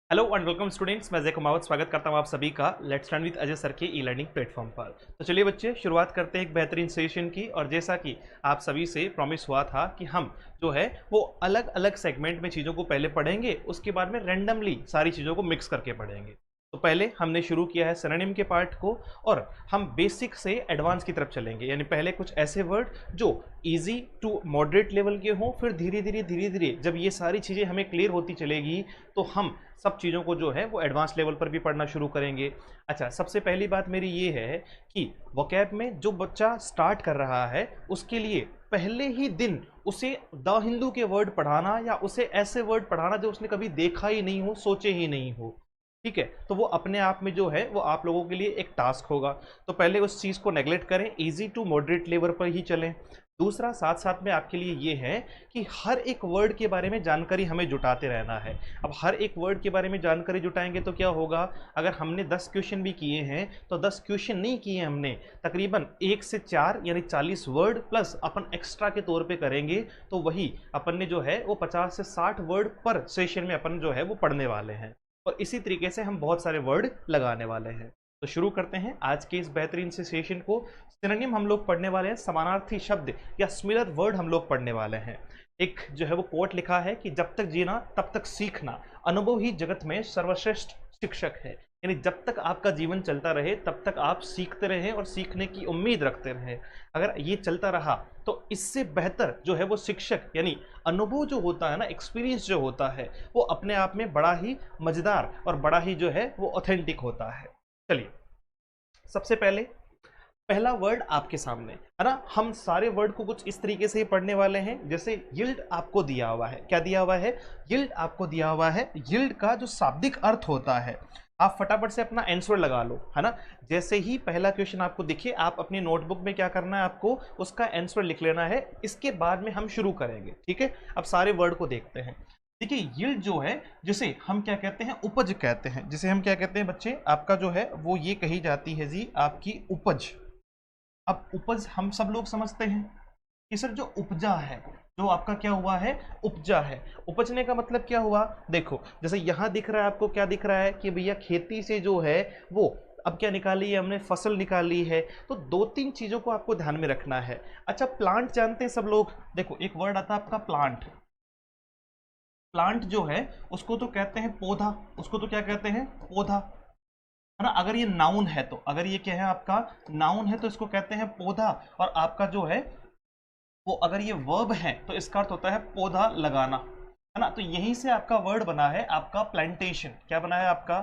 Hello and welcome students, मैं जय कुमावत स्वागत करता हूं आप सभी का let's learn with Ajay sir के ई लर्निंग प्लेटफॉर्म पर। तो चलिए बच्चे, शुरुआत करते हैं एक बेहतरीन सेशन की। और जैसा कि आप सभी से प्रॉमिस हुआ था कि हम जो है वो अलग अलग सेगमेंट में चीज़ों को पहले पढ़ेंगे, उसके बाद में रैंडमली सारी चीज़ों को मिक्स करके पढ़ेंगे। तो पहले हमने शुरू किया है सिनोनिम के पार्ट को, और हम बेसिक से एडवांस की तरफ चलेंगे। यानी पहले कुछ ऐसे वर्ड जो इजी टू मॉडरेट लेवल के हों, फिर धीरे धीरे जब ये सारी चीज़ें हमें क्लियर होती चलेगी तो हम सब चीज़ों को जो है वो एडवांस लेवल पर भी पढ़ना शुरू करेंगे। अच्छा, सबसे पहली बात मेरी ये है कि वोकैब में जो बच्चा स्टार्ट कर रहा है उसके लिए पहले ही दिन उसे द हिंदू के वर्ड पढ़ाना या उसे ऐसे वर्ड पढ़ाना जो उसने कभी देखा ही नहीं हो, सोचे ही नहीं हो, ठीक है, तो वो अपने आप में जो है वो आप लोगों के लिए एक टास्क होगा। तो पहले उस चीज़ को नेगलेक्ट करें, इजी टू मॉडरेट लेवल पर ही चलें। दूसरा साथ साथ में आपके लिए ये है कि हर एक वर्ड के बारे में जानकारी हमें जुटाते रहना है। अब हर एक वर्ड के बारे में जानकारी जुटाएंगे तो क्या होगा, अगर हमने 10 क्वेश्चन भी किए हैं तो 10 क्वेश्चन नहीं किए हमने, तकरीबन 1 से 4 यानी 40 वर्ड प्लस अपन एक्स्ट्रा के तौर पे करेंगे, तो वही अपन ने जो है वो 50 से 60 वर्ड पर सेशन में अपन जो है वो पढ़ने वाले हैं। और इसी तरीके से हम बहुत सारे वर्ड लगाने वाले हैं। तो शुरू करते हैं आज के इस बेहतरीन से सेशन को। सिनोनिम हम लोग पढ़ने वाले हैं, समानार्थी शब्द या सिमिलर वर्ड हम लोग पढ़ने वाले हैं। एक जो है वो कोट लिखा है कि जब तक जीना तब तक सीखना, अनुभव ही जगत में सर्वश्रेष्ठ शिक्षक है। यानी जब तक आपका जीवन चलता रहे तब तक आप सीखते रहें और सीखने की उम्मीद रखते रहें। अगर ये चलता रहा तो इससे बेहतर जो है वो शिक्षक यानी अनुभव जो होता है ना, एक्सपीरियंस जो होता है, वो अपने आप में बड़ा ही मजेदार और बड़ा ही जो है वो ऑथेंटिक होता है। चलिए, सबसे पहले पहला वर्ड आपके सामने है ना। हम सारे वर्ड को कुछ इस तरीके से ही पढ़ने वाले हैं जैसे यील्ड आपको दिया हुआ है। क्या दिया हुआ है? यील्ड आपको दिया हुआ है। यील्ड का जो शाब्दिक अर्थ होता है, आप फटाफट से अपना आंसर लगा लो, है ना। जैसे ही पहला क्वेश्चन आपको दिखे, आप अपनी नोटबुक में क्या करना है, आपको उसका आंसर लिख लेना है। इसके बाद में हम शुरू करेंगे, ठीक है। अब सारे वर्ड को देखते हैं। देखिए, यील्ड जो है, जिसे हम क्या कहते हैं, उपज कहते हैं। जिसे हम क्या कहते हैं बच्चे, आपका जो है वो ये कही जाती है जी आपकी उपज। अब उपज हम सब लोग समझते हैं कि सर जो उपजा है, जो आपका क्या हुआ है, उपजा है। उपजने का मतलब क्या हुआ, देखो जैसे यहां दिख रहा है आपको, क्या दिख रहा है कि भैया खेती से जो है वो अब क्या निकाली है हमने, फसल निकाली है। तो दो तीन चीजों को आपको ध्यान में रखना है। अच्छा, प्लांट जानते हैं सब लोग। देखो एक वर्ड आता है आपका प्लांट। प्लांट जो है उसको तो कहते हैं पौधा, उसको तो क्या कहते हैं, पौधा, है ना। अगर ये नाउन है तो, अगर ये क्या है आपका नाउन है तो इसको कहते हैं पौधा। और आपका जो है वो अगर ये वर्ब है तो इसका अर्थ होता है पौधा लगाना, है ना। तो यहीं से आपका वर्ड बना है आपका प्लांटेशन। क्या बना है आपका?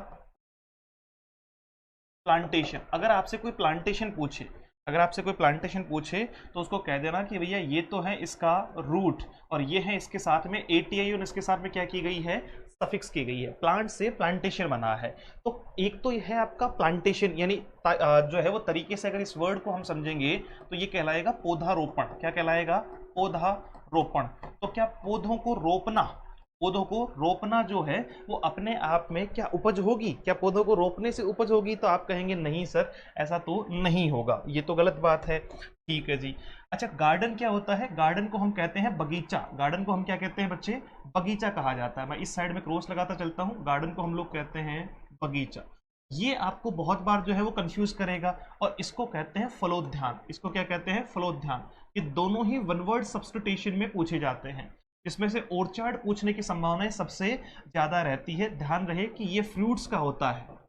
प्लांटेशन। अगर आपसे कोई प्लांटेशन पूछे, अगर आपसे कोई प्लांटेशन पूछे तो उसको कह देना कि भैया ये तो है इसका रूट, और ये है इसके साथ में एटीआई, और इसके साथ में क्या की गई है, सफिक्स की गई है। प्लांट से प्लांटेशन बना है। तो एक तो यह है आपका प्लांटेशन, यानी जो है वो तरीके से अगर इस वर्ड को हम समझेंगे तो ये कहलाएगा पौधारोपण। क्या कहलाएगा? पौधारोपण। तो क्या पौधों को रोपना, पौधों को रोपना जो है वो अपने आप में क्या उपज होगी? क्या पौधों को रोपने से उपज होगी? तो आप कहेंगे नहीं सर, ऐसा तो नहीं होगा, ये तो गलत बात है। ठीक है जी। अच्छा, गार्डन क्या होता है? गार्डन को हम कहते हैं बगीचा। गार्डन को हम क्या कहते हैं बच्चे? बगीचा कहा जाता है। मैं इस साइड में क्रॉस लगाता चलता हूँ। गार्डन को हम लोग कहते हैं बगीचा। ये आपको बहुत बार जो है वो कंफ्यूज करेगा। और इसको कहते हैं फलोद्यान। इसको क्या कहते हैं? फलोद्यान। ये दोनों ही वन वर्ड सब्स्टिट्यूशन में पूछे जाते हैं। इसमें से ऑर्चार्ड पूछने की संभावनाएं सबसे ज्यादा रहती है। ध्यान रहे कि ये फ्रूट्स का होता है।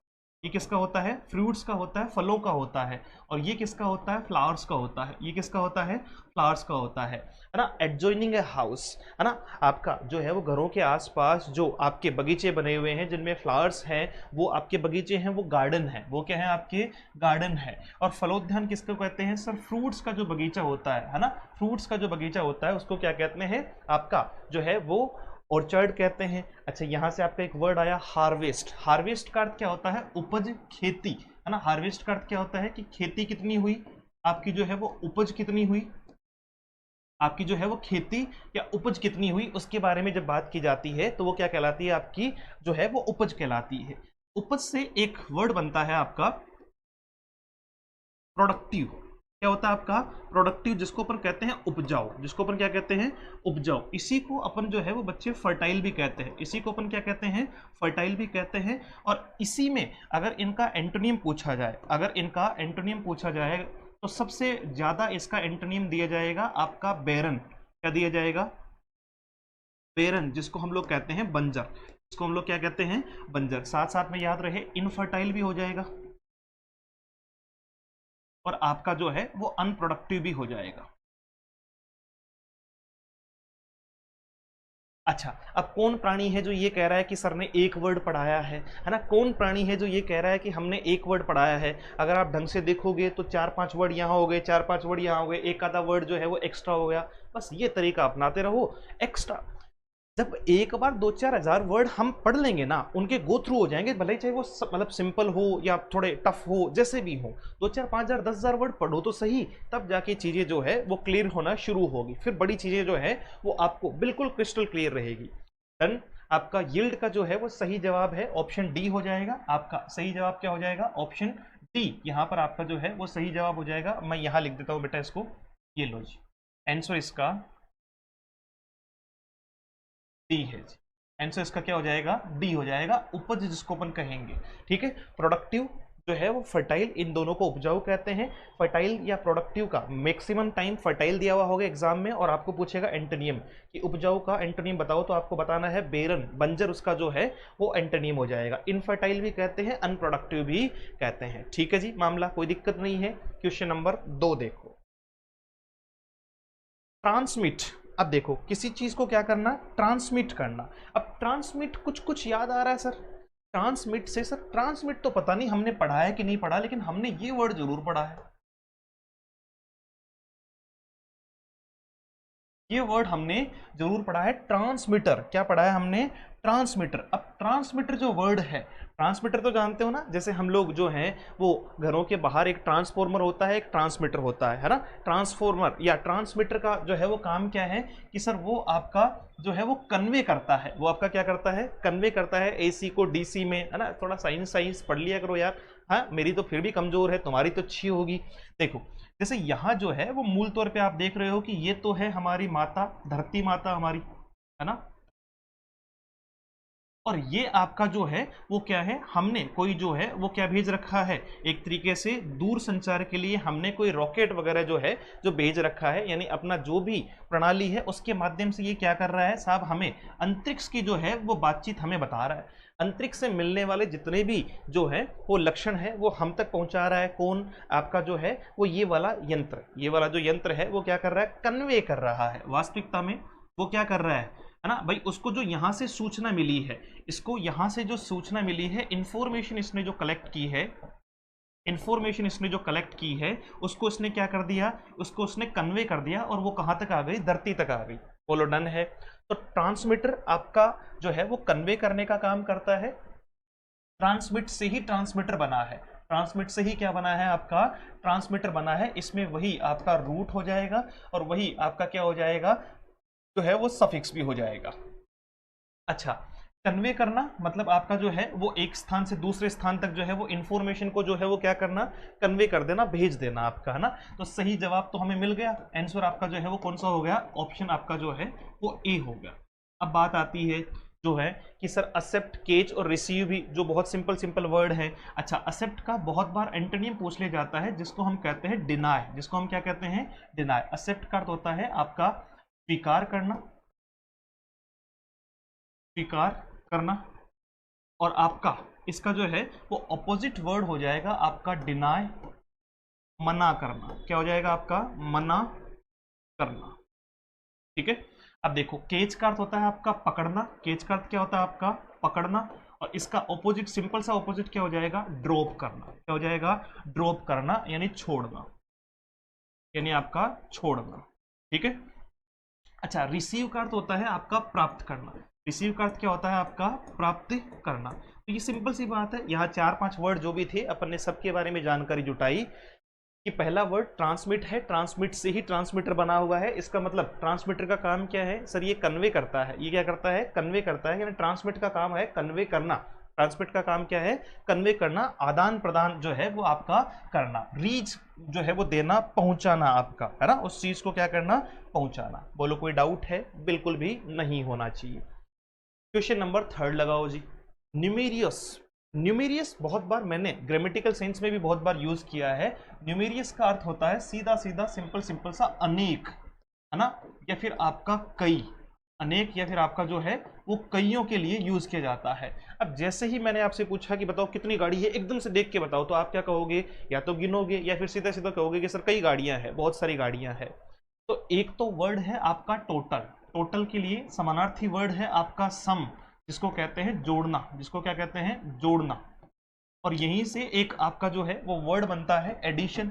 ये किसका होता है? फ्रूट्स का होता है, फलों का होता है। और ये किसका होता है? फ्लावर्स का होता है। ये किसका होता है? फ्लावर्स का होता है ना। एडजॉइनिंग ए हाउस, है ना। आपका जो है वो घरों के आसपास जो आपके बगीचे बने हुए हैं जिनमें फ्लावर्स हैं, वो आपके बगीचे हैं, वो गार्डन है। वो क्या है? आपके गार्डन है। और फलोद्यान किसको कहते हैं सर? फ्रूट्स का जो बगीचा होता है ना। फ्रूट्स का जो बगीचा होता है उसको क्या कहते हैं? आपका जो है वो ऑर्चर्ड कहते हैं। अच्छा, यहां से आपका एक वर्ड आया हार्वेस्ट। हार्वेस्ट का अर्थ क्या होता है? उपज, खेती, है ना। हार्वेस्ट का अर्थ क्या होता है कि खेती कितनी हुई, आपकी जो है वो उपज कितनी हुई, आपकी जो है वो खेती या उपज कितनी हुई, उसके बारे में जब बात की जाती है तो वो क्या कहलाती है? आपकी जो है वो उपज कहलाती है। उपज से एक वर्ड बनता है आपका प्रोडक्टिव। क्या होता है आपका प्रोडक्टिव, जिसको अपन कहते हैं उपजाऊ, जिसको अपन क्या कहते हैं उपजाऊ। इसी को अपन जो है वो बच्चे फर्टाइल भी कहते हैं, इसी को अपन क्या कहते हैं फर्टाइल भी कहते हैं। और इसी में अगर इनका एंटोनियम पूछा जाए, अगर इनका एंटोनियम पूछा जाए तो सबसे ज्यादा इसका एंटोनियम दिया जाएगा आपका बेरन। क्या दिया जाएगा? बेरन, जिसको हम लोग कहते हैं बंजर, जिसको हम लोग क्या कहते हैं बंजर। साथ साथ में याद रहे इनफर्टाइल भी हो जाएगा और आपका जो है वो अनप्रोडक्टिव भी हो जाएगा। अच्छा, अब कौन प्राणी है जो ये कह रहा है कि सर ने एक वर्ड पढ़ाया है ना? कौन प्राणी है जो ये कह रहा है कि हमने एक वर्ड पढ़ाया है? अगर आप ढंग से देखोगे तो 4-5 वर्ड यहाँ हो गए, 4-5 वर्ड यहाँ हो गए, एक आधा वर्ड जो है वो एक्स्ट्रा हो गया। बस ये तरीका अपनाते रहो एक्स्ट्रा। जब एक बार 2-4 हजार वर्ड हम पढ़ लेंगे ना, उनके गो थ्रू हो जाएंगे, भले ही चाहे वो मतलब सिंपल हो या थोड़े टफ हो, जैसे भी हो, 2-4-5 हजार 10,000 वर्ड पढ़ो तो सही, तब जाके चीजें जो है वो क्लियर होना शुरू होगी। फिर बड़ी चीजें जो है वो आपको बिल्कुल क्रिस्टल क्लियर रहेगी। डन। आपका यील्ड का जो है वो सही जवाब है ऑप्शन डी हो जाएगा। आपका सही जवाब क्या हो जाएगा? Option D. यहाँ पर आपका जो है वो सही जवाब हो जाएगा। मैं यहाँ लिख देता हूँ बेटा इसको, ये लो जी, आंसर इसका डी है जी। आंसर इसका क्या हो जाएगा? डी हो जाएगा, उपज जिसको अपन कहेंगे। ठीक है, प्रोडक्टिव जो है वो फर्टाइल, इन दोनों को उपजाऊ कहते हैं। फर्टाइल या प्रोडक्टिव का मैक्सिमम टाइम फर्टाइल दिया हुआ होगा एग्जाम में, और आपको पूछेगा एंटोनियम कि उपजाऊ का एंटोनियम बताओ, तो आपको बताना है बेरन, बंजर उसका जो है वो एंटोनियम हो जाएगा। इनफर्टाइल भी कहते हैं, अनप्रोडक्टिव भी कहते हैं। ठीक है जी, मामला कोई दिक्कत नहीं है। क्वेश्चन नंबर 2 देखो, ट्रांसमिट। अब देखो किसी चीज को क्या करना? ट्रांसमिट करना। अब ट्रांसमिट कुछ कुछ याद आ रहा है सर, ट्रांसमिट से सर, ट्रांसमिट तो पता नहीं हमने पढ़ा है कि नहीं पढ़ा, लेकिन हमने ये वर्ड जरूर पढ़ा है, ये वर्ड हमने जरूर पढ़ा है, ट्रांसमीटर। क्या पढ़ा है हमने? ट्रांसमीटर। अब ट्रांसमीटर जो वर्ड है, ट्रांसमीटर तो जानते हो ना, जैसे हम लोग जो हैं वो घरों के बाहर एक ट्रांसफॉर्मर होता है, एक ट्रांसमीटर होता है ना? ट्रांसफॉर्मर या ट्रांसमीटर का जो है वो काम क्या है कि सर वो आपका जो है वो कन्वे करता है, वो आपका क्या करता है? कन्वे करता है एसी को डीसी में, है ना? थोड़ा साइंस साइंस पढ़ लिया करो यार। हाँ, मेरी तो फिर भी कमजोर है, तुम्हारी तो अच्छी होगी। देखो जैसे यहाँ जो है वो मूल तौर पे आप देख रहे हो कि ये तो है हमारी माता, धरती माता हमारी, है ना? और ये आपका जो है वो क्या है, हमने कोई जो है वो क्या भेज रखा है, एक तरीके से दूर संचार के लिए हमने कोई रॉकेट वगैरह जो है जो भेज रखा है, यानी अपना जो भी प्रणाली है उसके माध्यम से ये क्या कर रहा है साहब, हमें अंतरिक्ष की जो है वो बातचीत हमें बता रहा है। अंतरिक्ष से मिलने वाले जितने भी जो है वो लक्षण है वो हम तक पहुंचा रहा है। कौन? आपका जो है वो ये वाला यंत्र, ये वाला जो यंत्र है वो क्या कर रहा है? कन्वे कर रहा है। वास्तविकता में वो क्या कर रहा है ना भाई? उसको जो यहाँ से सूचना मिली है, इसको यहाँ से जो सूचना मिली है, इंफॉर्मेशन इसने जो कलेक्ट की है, इंफॉर्मेशन इसने जो कलेक्ट की है उसको इसने क्या कर दिया, उसको उसने कन्वे कर दिया, और वो कहाँ तक आ गई? धरती तक आ गई। बोलो डन है। तो ट्रांसमीटर आपका जो है वो कन्वे करने का काम करता है। ट्रांसमिट से ही ट्रांसमीटर बना है, ट्रांसमिट से ही क्या बना है? आपका ट्रांसमीटर बना है। इसमें वही आपका रूट हो जाएगा और वही आपका क्या हो जाएगा जो है वो सफिक्स भी हो जाएगा। अच्छा, कन्वे करना मतलब आपका जो है वो एक स्थान से दूसरे स्थान तक जो है वो इंफॉर्मेशन को जो है वो क्या करना? कन्वे कर देना, भेज देना आपका, है ना? तो सही जवाब तो हमें मिल गया। आंसर आपका जो है वो कौन सा हो गया? ऑप्शन आपका जो है वो ए हो गया। अब बात आती है जो है कि सर एक्सेप्ट, केच और रिसीव भी जो बहुत सिंपल सिंपल वर्ड है। अच्छा, एक्सेप्ट का बहुत बार एंटोनियम पूछ लिया जाता है, जिसको हम कहते हैं डिनाय, जिसको हम क्या कहते हैं? डिनाय। एक्सेप्ट का अर्थ होता है आपका स्वीकार करना, स्वीकार करना, और आपका इसका जो है वो ऑपोजिट वर्ड हो जाएगा आपका डिनाय, मना करना। क्या हो जाएगा आपका? मना करना। ठीक है। अब देखो केच का अर्थ होता है आपका पकड़ना, केच का अर्थ क्या होता है आपका? पकड़ना, और इसका ऑपोजिट, सिंपल सा ऑपोजिट क्या हो जाएगा? ड्रॉप करना। क्या हो जाएगा? ड्रॉप करना, यानी छोड़ना, यानी आपका छोड़ना। ठीक है। अच्छा, रिसीव का अर्थ होता है आपका प्राप्त करना। रिसीव का अर्थ क्या होता है आपका? प्राप्त करना। तो ये सिंपल सी बात है। यहाँ 4-5 वर्ड जो भी थे अपन ने सबके बारे में जानकारी जुटाई कि पहला वर्ड ट्रांसमिट है, ट्रांसमिट से ही ट्रांसमीटर बना हुआ है। इसका मतलब ट्रांसमीटर का काम क्या है सर? ये कन्वे करता है। ये क्या करता है? कन्वे करता है, यानी ट्रांसमिट का काम है कन्वे करना, ट्रांसमिट का काम क्या है? कन्वे करना, आदान प्रदान जो है वो आपका करना, रीच जो है वो देना, पहुंचाना आपका, है ना, उस चीज को क्या करना? पहुंचाना। बोलो कोई डाउट है? बिल्कुल भी नहीं होना चाहिए। क्वेश्चन नंबर 3 लगाओ जी। न्यूमेरियस। न्यूमेरियस बहुत बार मैंने ग्रामेटिकल सेंस में भी बहुत बार यूज किया है। न्यूमेरियस का अर्थ होता है सीधा सीधा सिंपल सिंपल सा अनेक, है ना, या फिर आपका कई, अनेक या फिर आपका जो है वो कईयों के लिए यूज किया जाता है। अब जैसे ही मैंने आपसे पूछा कि बताओ कितनी गाड़ी है, एकदम से देख के बताओ, तो आप क्या कहोगे? या तो गिनोगे या फिर सीधा सीधा कहोगे कि सर कई गाड़ियां हैं, बहुत सारी गाड़ियां हैं। तो एक तो वर्ड है आपका टोटल, टोटल के लिए समानार्थी वर्ड है आपका सम, जिसको कहते हैं जोड़ना, जिसको क्या कहते हैं? जोड़ना। और यहीं से एक आपका जो है वो वर्ड बनता है एडिशन,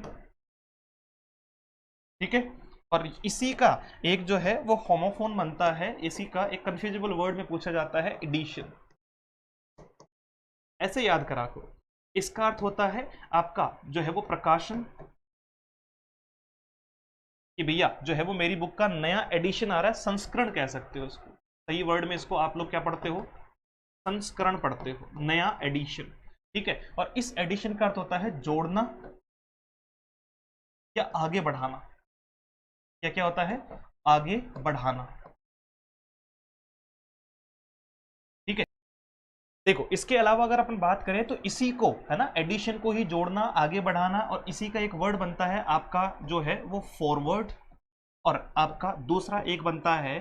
ठीक है। और इसी का एक जो है वो होमोफोन बनता है, इसी का एक कंफ्यूजेबल वर्ड में पूछा जाता है एडिशन। ऐसे याद करा करो। इसका अर्थ होता है आपका जो है वो प्रकाशन, कि भैया जो है वो मेरी बुक का नया एडिशन आ रहा है, संस्करण कह सकते हो इसको, सही वर्ड में इसको आप लोग क्या पढ़ते हो? संस्करण पढ़ते हो, नया एडिशन, ठीक है। और इस एडिशन का अर्थ होता है जोड़ना या आगे बढ़ाना। क्या क्या होता है? आगे बढ़ाना, ठीक है। देखो इसके अलावा अगर अपन बात करें तो इसी को, है ना, एडिशन को ही जोड़ना, आगे बढ़ाना, और इसी का एक वर्ड बनता है आपका जो है वो फॉरवर्ड, और आपका दूसरा एक बनता है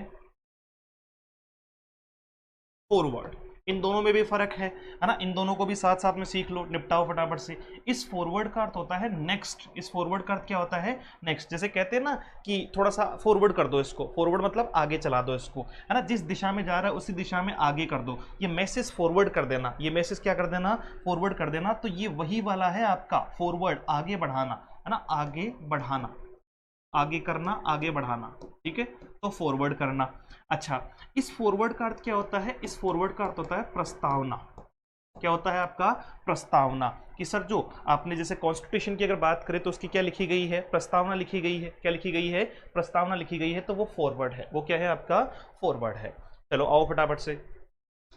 फॉरवर्ड। इन दोनों में भी फर्क है ना, इन दोनों को भी साथ साथ में सीख लो, निपटाओ फटाफट से। इस फॉरवर्ड का अर्थ होता है नेक्स्ट, इस फॉरवर्ड का अर्थ क्या होता है? नेक्स्ट। जैसे कहते हैं ना कि थोड़ा सा फॉरवर्ड कर दो इसको, फॉरवर्ड मतलब आगे चला दो इसको, है ना, जिस दिशा में जा रहा है उसी दिशा में आगे कर दो, ये मैसेज फॉरवर्ड कर देना, ये मैसेज क्या कर देना? फॉरवर्ड कर देना। तो ये वही वाला है आपका फॉरवर्ड, आगे बढ़ाना, है ना, आगे बढ़ाना, आगे करना, आगे बढ़ाना, ठीक है, तो फॉरवर्ड करना। अच्छा, इस फॉरवर्ड का अर्थ क्या होता है? इस फॉरवर्ड का अर्थ होता है प्रस्तावना। क्या होता है आपका? प्रस्तावना। कि सर जो आपने जैसे कॉन्स्टिट्यूशन की अगर बात करें तो उसकी क्या लिखी गई है? प्रस्तावना लिखी गई है। क्या लिखी गई है? प्रस्तावना लिखी गई है, तो वो फॉरवर्ड है। वो क्या है आपका? फॉरवर्ड है। चलो आओ फटाफट से,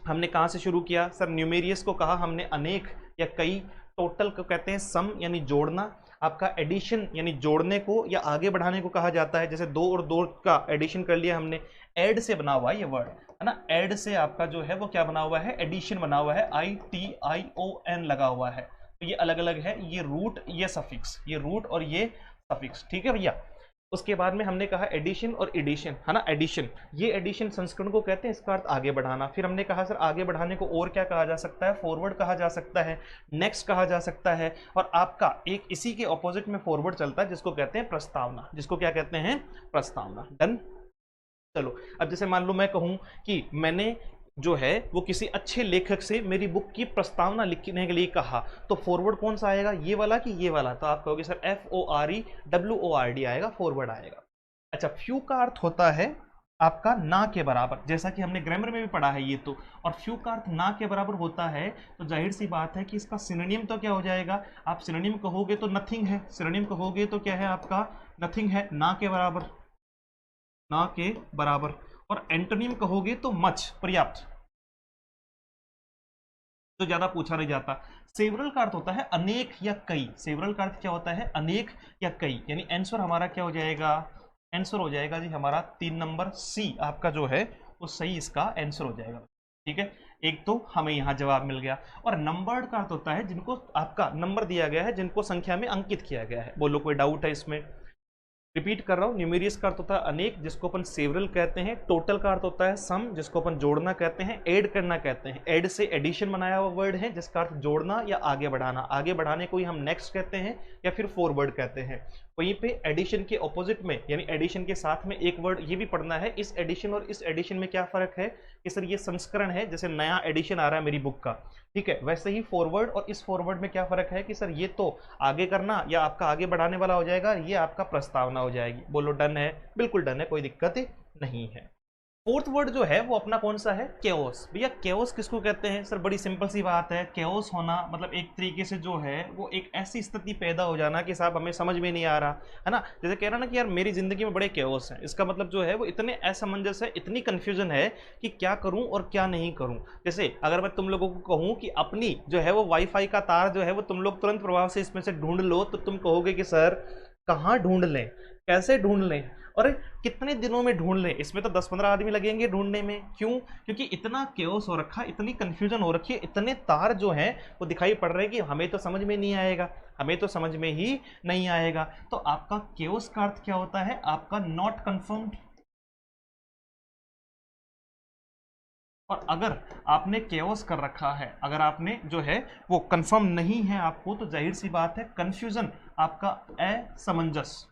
हमने कहाँ से शुरू किया? सर न्यूमेरियस को कहा हमने अनेक या कई, टोटल को कहते हैं सम यानी जोड़ना, आपका एडिशन यानी जोड़ने को या आगे बढ़ाने को कहा जाता है। जैसे 2 और 2 का एडिशन कर लिया हमने, ऐड से बना हुआ है ये वर्ड, है ना, ऐड से आपका जो है वो क्या बना हुआ है? एडिशन बना हुआ है, ITION लगा हुआ है। तो ये अलग अलग है, ये रूट, ये सफिक्स, ये रूट और ये सफिक्स, ठीक है भैया। उसके बाद में हमने कहा एडिशन और एडिशन, है ना, एडिशन, ये एडिशन संस्करण को कहते हैं, इसका अर्थ आगे बढ़ाना। फिर हमने कहा सर आगे बढ़ाने को और क्या कहा जा सकता है? फॉरवर्ड कहा जा सकता है, नेक्स्ट कहा जा सकता है, और आपका एक इसी के ऑपोजिट में फॉरवर्ड चलता है जिसको कहते हैं प्रस्तावना, जिसको क्या कहते हैं? प्रस्तावना। डन। चलो अब जैसे मान लो मैं कहूं कि मैंने जो है वो किसी अच्छे लेखक से मेरी बुक की प्रस्तावना लिखने के लिए कहा, तो फॉरवर्ड कौन सा आएगा? ये वाला कि ये वाला? तो आप कहोगे सर FOREWORD आएगा, फॉरवर्ड आएगा। अच्छा, फ्यू का अर्थ होता है आपका ना के बराबर, जैसा कि हमने ग्रामर में भी पढ़ा है ये तो। और फ्यू का अर्थ ना के बराबर होता है, तो जाहिर सी बात है कि इसका सिनोनिम तो क्या हो जाएगा? आप सिनोनिम कहोगे तो नथिंग है, सिनोनिम कहोगे तो क्या है आपका? नथिंग है, ना के बराबर, ना के बराबर। और एंटोनिम कहोगे तो मच, पर्याप्त, तो ज्यादा पूछा नहीं जाता। सेवरल का अर्थ होता है अनेक या कई, सेवरल का अर्थ क्या होता है? अनेक या कई, यानी आंसर हमारा क्या हो जाएगा? आंसर हो जाएगा जी हमारा 3 नंबर सी, आपका जो है वो सही इसका आंसर हो जाएगा, ठीक है। एक तो हमें यहाँ जवाब मिल गया। और नंबर्ड का अर्थ होता है जिनको आपका नंबर दिया गया है, जिनको संख्या में अंकित किया गया है। बोलो कोई डाउट है इसमें? रिपीट कर रहा हूँ, न्यूमेरियस का अर्थ होता है अनेक, जिसको अपन सेवरल कहते हैं। टोटल का अर्थ होता है सम, जिसको अपन जोड़ना कहते हैं। ऐड करना कहते हैं, ऐड से एडिशन बनाया हुआ वर्ड है, जिसका अर्थ जोड़ना या आगे बढ़ाना। आगे बढ़ाने को ही हम नेक्स्ट कहते हैं या फिर फॉरवर्ड कहते हैं। वहीं पे एडिशन के ऑपोजिट में, यानी एडिशन के साथ में एक वर्ड ये भी पढ़ना है, इस एडिशन और इस एडिशन में क्या फर्क है? कि सर ये संस्करण है, जैसे नया एडिशन आ रहा है मेरी बुक का, ठीक है, वैसे ही फॉरवर्ड और इस फॉरवर्ड में क्या फर्क है? कि सर ये तो आगे करना या आपका आगे बढ़ाने वाला हो जाएगा, ये आपका प्रस्तावना हो जाएगी। बोलो डन है? बिल्कुल डन है, कोई दिक्कत नहीं है। फोर्थ वर्ड जो है वो अपना कौन सा है, केओस। भैया केओस किसको कहते हैं सर, बड़ी सिंपल सी बात है, केओस होना मतलब एक तरीके से जो है वो एक ऐसी स्थिति पैदा हो जाना कि साहब हमें समझ में नहीं आ रहा है ना, जैसे कह रहा ना कि यार मेरी जिंदगी में बड़े केओस हैं, इसका मतलब जो है वो इतने असमंजस है, इतनी कंफ्यूजन है कि क्या करूं और क्या नहीं करूं। जैसे अगर मैं तुम लोगों को कहूं कि अपनी जो है वो वाईफाई का तार जो है वो तुम लोग तुरंत प्रभाव से इसमें से ढूंढ लो, तो तुम कहोगे कि सर कहाँ ढूंढ लें, कैसे ढूंढ लें और कितने दिनों में ढूंढ लें, इसमें तो 10-15 आदमी लगेंगे ढूंढने में। क्यों? क्योंकि इतना केओस हो रखा, इतनी कंफ्यूजन हो रखी है, इतने तार जो हैं वो दिखाई पड़ रहे हैं कि हमें तो समझ में नहीं आएगा, हमें तो समझ में ही नहीं आएगा। तो आपका केओस का अर्थ क्या होता है, आपका नॉट कंफर्म्ड। और अगर आपने केओस कर रखा है, अगर आपने जो है वो कंफर्म नहीं है आपको, तो जाहिर सी बात है कंफ्यूजन, आपका असमंजस,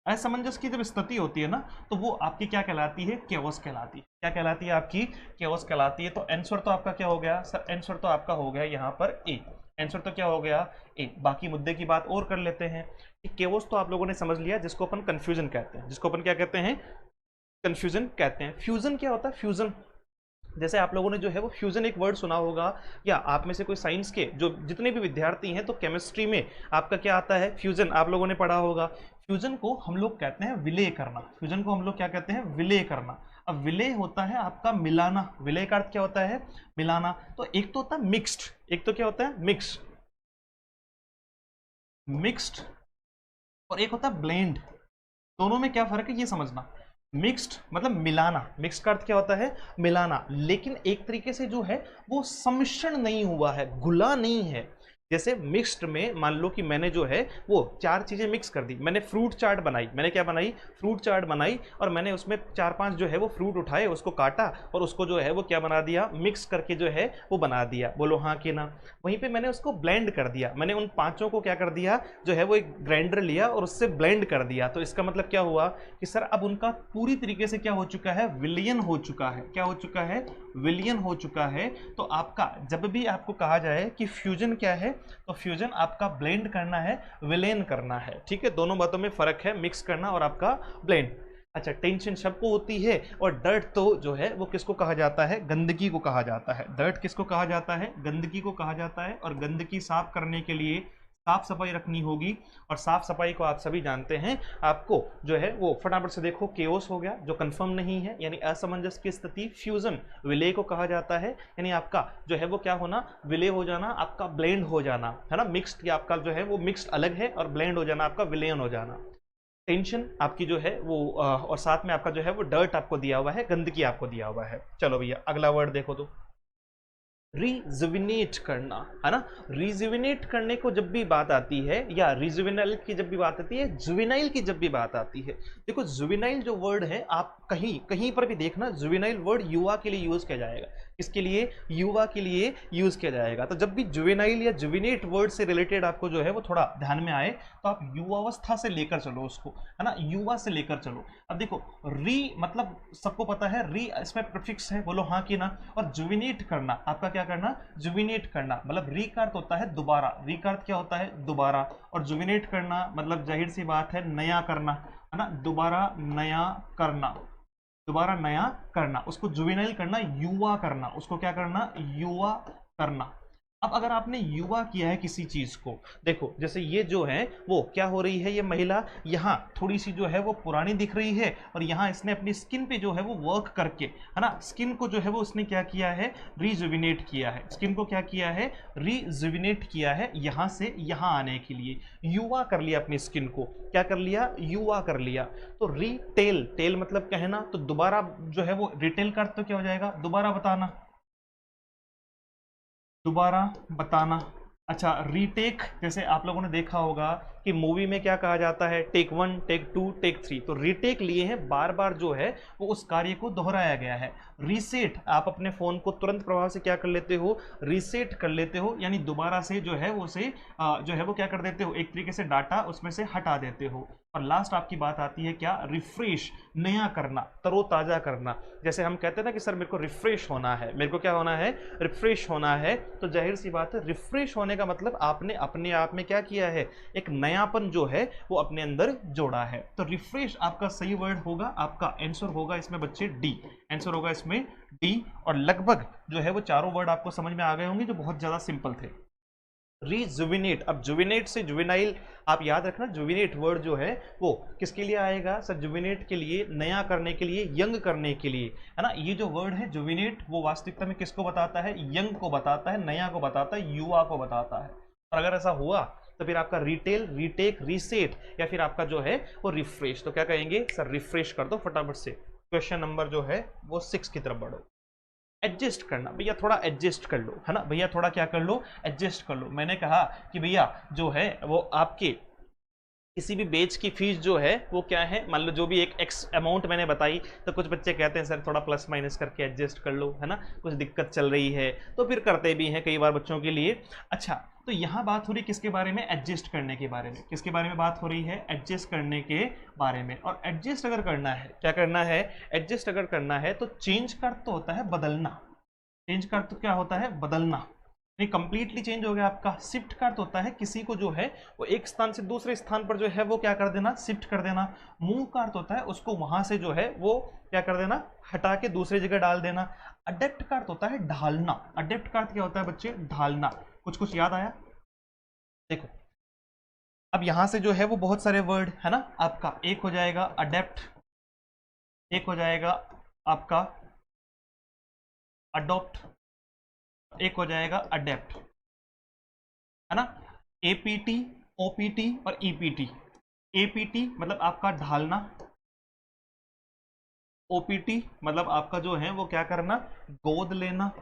असमंजस की जब स्थिति होती है ना, तो वो आपकी क्या कहलाती है, केओस कहलाती है। क्या कहलाती है आपकी, केओस कहलाती है। तो आंसर तो आपका क्या हो गया सर, आंसर तो आपका हो गया यहाँ पर ए, आंसर तो क्या हो गया ए। बाकी मुद्दे की बात और कर लेते हैं कि केओस तो आप लोगों ने समझ लिया, जिसको अपन कंफ्यूजन कहते हैं, जिसको अपन क्या कहते हैं, कंफ्यूजन कहते हैं। फ्यूजन क्या होता है, फ्यूजन, जैसे आप लोगों ने जो है वो फ्यूजन एक वर्ड सुना होगा, या आप में से कोई साइंस के जो जितने भी विद्यार्थी हैं, तो केमिस्ट्री में आपका क्या आता है, फ्यूजन आप लोगों ने पढ़ा होगा। फ्यूजन को हम लोग कहते हैं विलय करना, फ्यूजन को हम लोग क्या कहते हैं, विलय करना। अब विलय होता है आपका मिलाना, विलय का अर्थ क्या होता है, मिलाना। तो एक तो होता है मिक्स्ड, एक तो क्या होता है मिक्स्ड, मिक्स्ड, और एक होता है ब्लेंड। दोनों में क्या फर्क है ये समझना। मिक्स्ड मतलब मिलाना, मिक्स्ड का अर्थ क्या होता है, मिलाना, लेकिन एक तरीके से जो है वो सम्मिश्रण नहीं हुआ है, घुला नहीं है। जैसे मिक्स्ड में मान लो कि मैंने जो है वो 4 चीजें मिक्स कर दी, मैंने फ्रूट चाट बनाई, मैंने क्या बनाई, फ्रूट चाट बनाई, और मैंने उसमें 4-5 जो है वो फ्रूट उठाए, उसको काटा और उसको जो है वो क्या बना दिया, मिक्स करके जो है वो बना दिया। बोलो हाँ कि ना। वहीं पे मैंने उसको ब्लेंड कर दिया, मैंने उन 5 को क्या कर दिया, जो है वो एक ग्राइंडर लिया और उससे ब्लेंड कर दिया। तो इसका मतलब क्या हुआ कि सर अब उनका पूरी तरीके से क्या हो चुका है, विलयन हो चुका है। क्या हो चुका है, विलयन हो चुका है। तो आपका जब भी आपको कहा जाए कि फ्यूजन क्या है, तो फ्यूजन आपका ब्लेंड करना है, विलेन करना है। ठीक है, दोनों बातों में फर्क है, मिक्स करना और आपका ब्लेंड। अच्छा, टेंशन सबको होती है, और डर्ट तो जो है वो किसको कहा जाता है, गंदगी को कहा जाता है। डर्ट किसको कहा जाता है, गंदगी को कहा जाता है। और गंदगी साफ करने के लिए साफ सफाई रखनी होगी, और साफ सफाई को आप सभी जानते हैं। आपको जो है वो फटाफट से देखो, केओस हो गया जो कंफर्म नहीं है, यानी असमंजस की स्थिति। फ्यूजन विलय को कहा जाता है, यानी आपका जो है वो क्या होना, विलय हो जाना, आपका ब्लेंड हो जाना, है ना। मिक्स्ड आपका जो है वो मिक्स्ड अलग है, और ब्लेंड हो जाना आपका विलयन हो जाना। टेंशन आपकी जो है वो और साथ में आपका जो है वो डर्ट आपको दिया हुआ है, गंदगी आपको दिया हुआ है। चलो भैया अगला वर्ड देखो, तो रिजुविनेट करना, है ना। रिजुविनेट करने को जब भी बात आती है, या रिजुविनाइल की जब भी बात आती है, जुविनाइल की जब भी बात आती है, देखो जुविनाइल जो वर्ड है, आप कहीं कहीं पर भी देखना, जुविनाइल वर्ड युवा के लिए यूज किया जाएगा। किसके लिए, युवा के लिए यूज किया जाएगा। तो जब भी जुवेनाइल या जुविनेट वर्ड से रिलेटेड आपको जो है वो थोड़ा ध्यान में आए, तो आप युवावस्था से लेकर चलो उसको, है ना, युवा से लेकर चलो। अब देखो री मतलब सबको पता है, री इसमें प्रीफिक्स है, बोलो हाँ कि ना। और जुविनेट करना, आपका क्या करना, जुविनेट करना, मतलब री का अर्थ होता है दोबारा, री का अर्थ क्या होता है, दोबारा। और जुविनेट करना मतलब जाहिर सी बात है नया करना, है ना, दोबारा नया करना, दोबारा नया करना, उसको जुवेनाइल करना, युवा करना, उसको क्या करना, युवा करना। अब अगर आपने युवा किया है किसी चीज को, देखो जैसे ये जो है वो क्या हो रही है, ये महिला यहाँ थोड़ी सी जो है वो पुरानी दिख रही है, और यहाँ इसने अपनी स्किन पे जो है वो वर्क करके, है ना, स्किन को जो है वो उसने क्या किया है, रिजुविनेट किया है। स्किन को क्या किया है, रिजुविनेट किया है, यहाँ से यहाँ आने के लिए युवा कर लिया, अपनी स्किन को क्या कर लिया, युवा कर लिया। तो रिटेल, टेल मतलब कहना, तो दोबारा जो है वो रिटेल का अर्थ तो क्या हो जाएगा, दोबारा बताना, दोबारा बताना। अच्छा, रीटेक, जैसे आप लोगों ने देखा होगा कि मूवी में क्या कहा जाता है, टेक 1, टेक 2, टेक 3। तो रीटेक लिए हैं, बार बार जो है वो उस कार्य को दोहराया गया है। रीसेट, आप अपने फोन को तुरंत प्रभाव से क्या कर लेते हो, रीसेट कर लेते हो, यानी दोबारा से जो है वो उसे जो है वो क्या कर देते हो, एक तरीके से डाटा उसमें से हटा देते हो। और लास्ट आपकी बात आती है क्या, रिफ्रेश, नया करना, तरोताजा करना। जैसे हम कहते हैं ना कि सर मेरे को रिफ्रेश होना है, मेरे को क्या होना है, रिफ्रेश होना है, तो जाहिर सी बात है रिफ्रेश होने का मतलब आपने अपने आप में क्या किया है, एक नयापन जो है वो अपने अंदर जोड़ा है। तो रिफ्रेश आपका सही वर्ड होगा, आपका आंसर होगा इसमें बच्चे डी, आंसर होगा इसमें डी। और लगभग जो है वो चारों वर्ड आपको समझ में आ गए होंगे जो बहुत ज्यादा सिंपल थे। रिजुविनेट, अब जुविनेट से जुवेनाइल, आप याद रखना जुविनेट वर्ड जो है वो किसके लिए आएगा सर, जुविनेट के लिए, नया करने के लिए, यंग करने के लिए, है ना। ये जो वर्ड है जुविनेट वो वास्तविकता में किसको बताता है, यंग को बताता है, नया को बताता है, युवा को बताता है। और अगर ऐसा हुआ तो फिर आपका रिटेल, रीटेक, रीसेट या फिर आपका जो है वो रिफ्रेश, तो क्या कहेंगे सर, रिफ्रेश कर दो फटाफट से। क्वेश्चन नंबर जो है वो 6 की तरफ बढ़ो। एडजस्ट करना, भैया थोड़ा एडजस्ट कर लो, है ना, भैया थोड़ा क्या कर लो, एडजस्ट कर लो। मैंने कहा कि भैया जो है वो आपके किसी भी बेच की फीस जो है वो क्या है, मान लो जो भी एक एक्स अमाउंट मैंने बताई, तो कुछ बच्चे कहते हैं सर थोड़ा प्लस माइनस करके एडजस्ट कर लो, है ना, कुछ दिक्कत चल रही है, तो फिर करते भी हैं कई बार बच्चों के लिए। अच्छा, तो यहाँ बात हो रही किसके बारे में, एडजस्ट करने के बारे में। किसके बारे में बात हो रही है, एडजस्ट करने के बारे में। और एडजस्ट अगर करना है, क्या करना है, एडजस्ट अगर करना है तो चेंज का अर्थ तो होता है बदलना, चेंज का अर्थ तो क्या होता है, बदलना, नहीं कंप्लीटली चेंज हो गया आपका। शिफ्ट का अर्थ होता है किसी को जो है वो एक स्थान से दूसरे स्थान पर जो है वो क्या कर देना, शिफ्ट कर देना। मूव का अर्थ होता है उसको वहां से जो है वो क्या कर देना, हटा के दूसरी जगह डाल देना। अडेप्ट का अर्थ होता है ढालना, अडेप्ट का अर्थ क्या होता है बच्चे, ढालना। कुछ कुछ याद आया, देखो अब यहां से जो है वो बहुत सारे वर्ड है ना आपका, एक हो जाएगा अडेप्ट, एक हो जाएगा आपका अडॉप्ट, एक हो जाएगा अडेप्ट, है ना। एपीटी, ओपीटी और ईपीटी। एपीटी मतलब आपका ढालना, ओपीटी मतलब आपका जो है वो क्या करना, गोद लेना,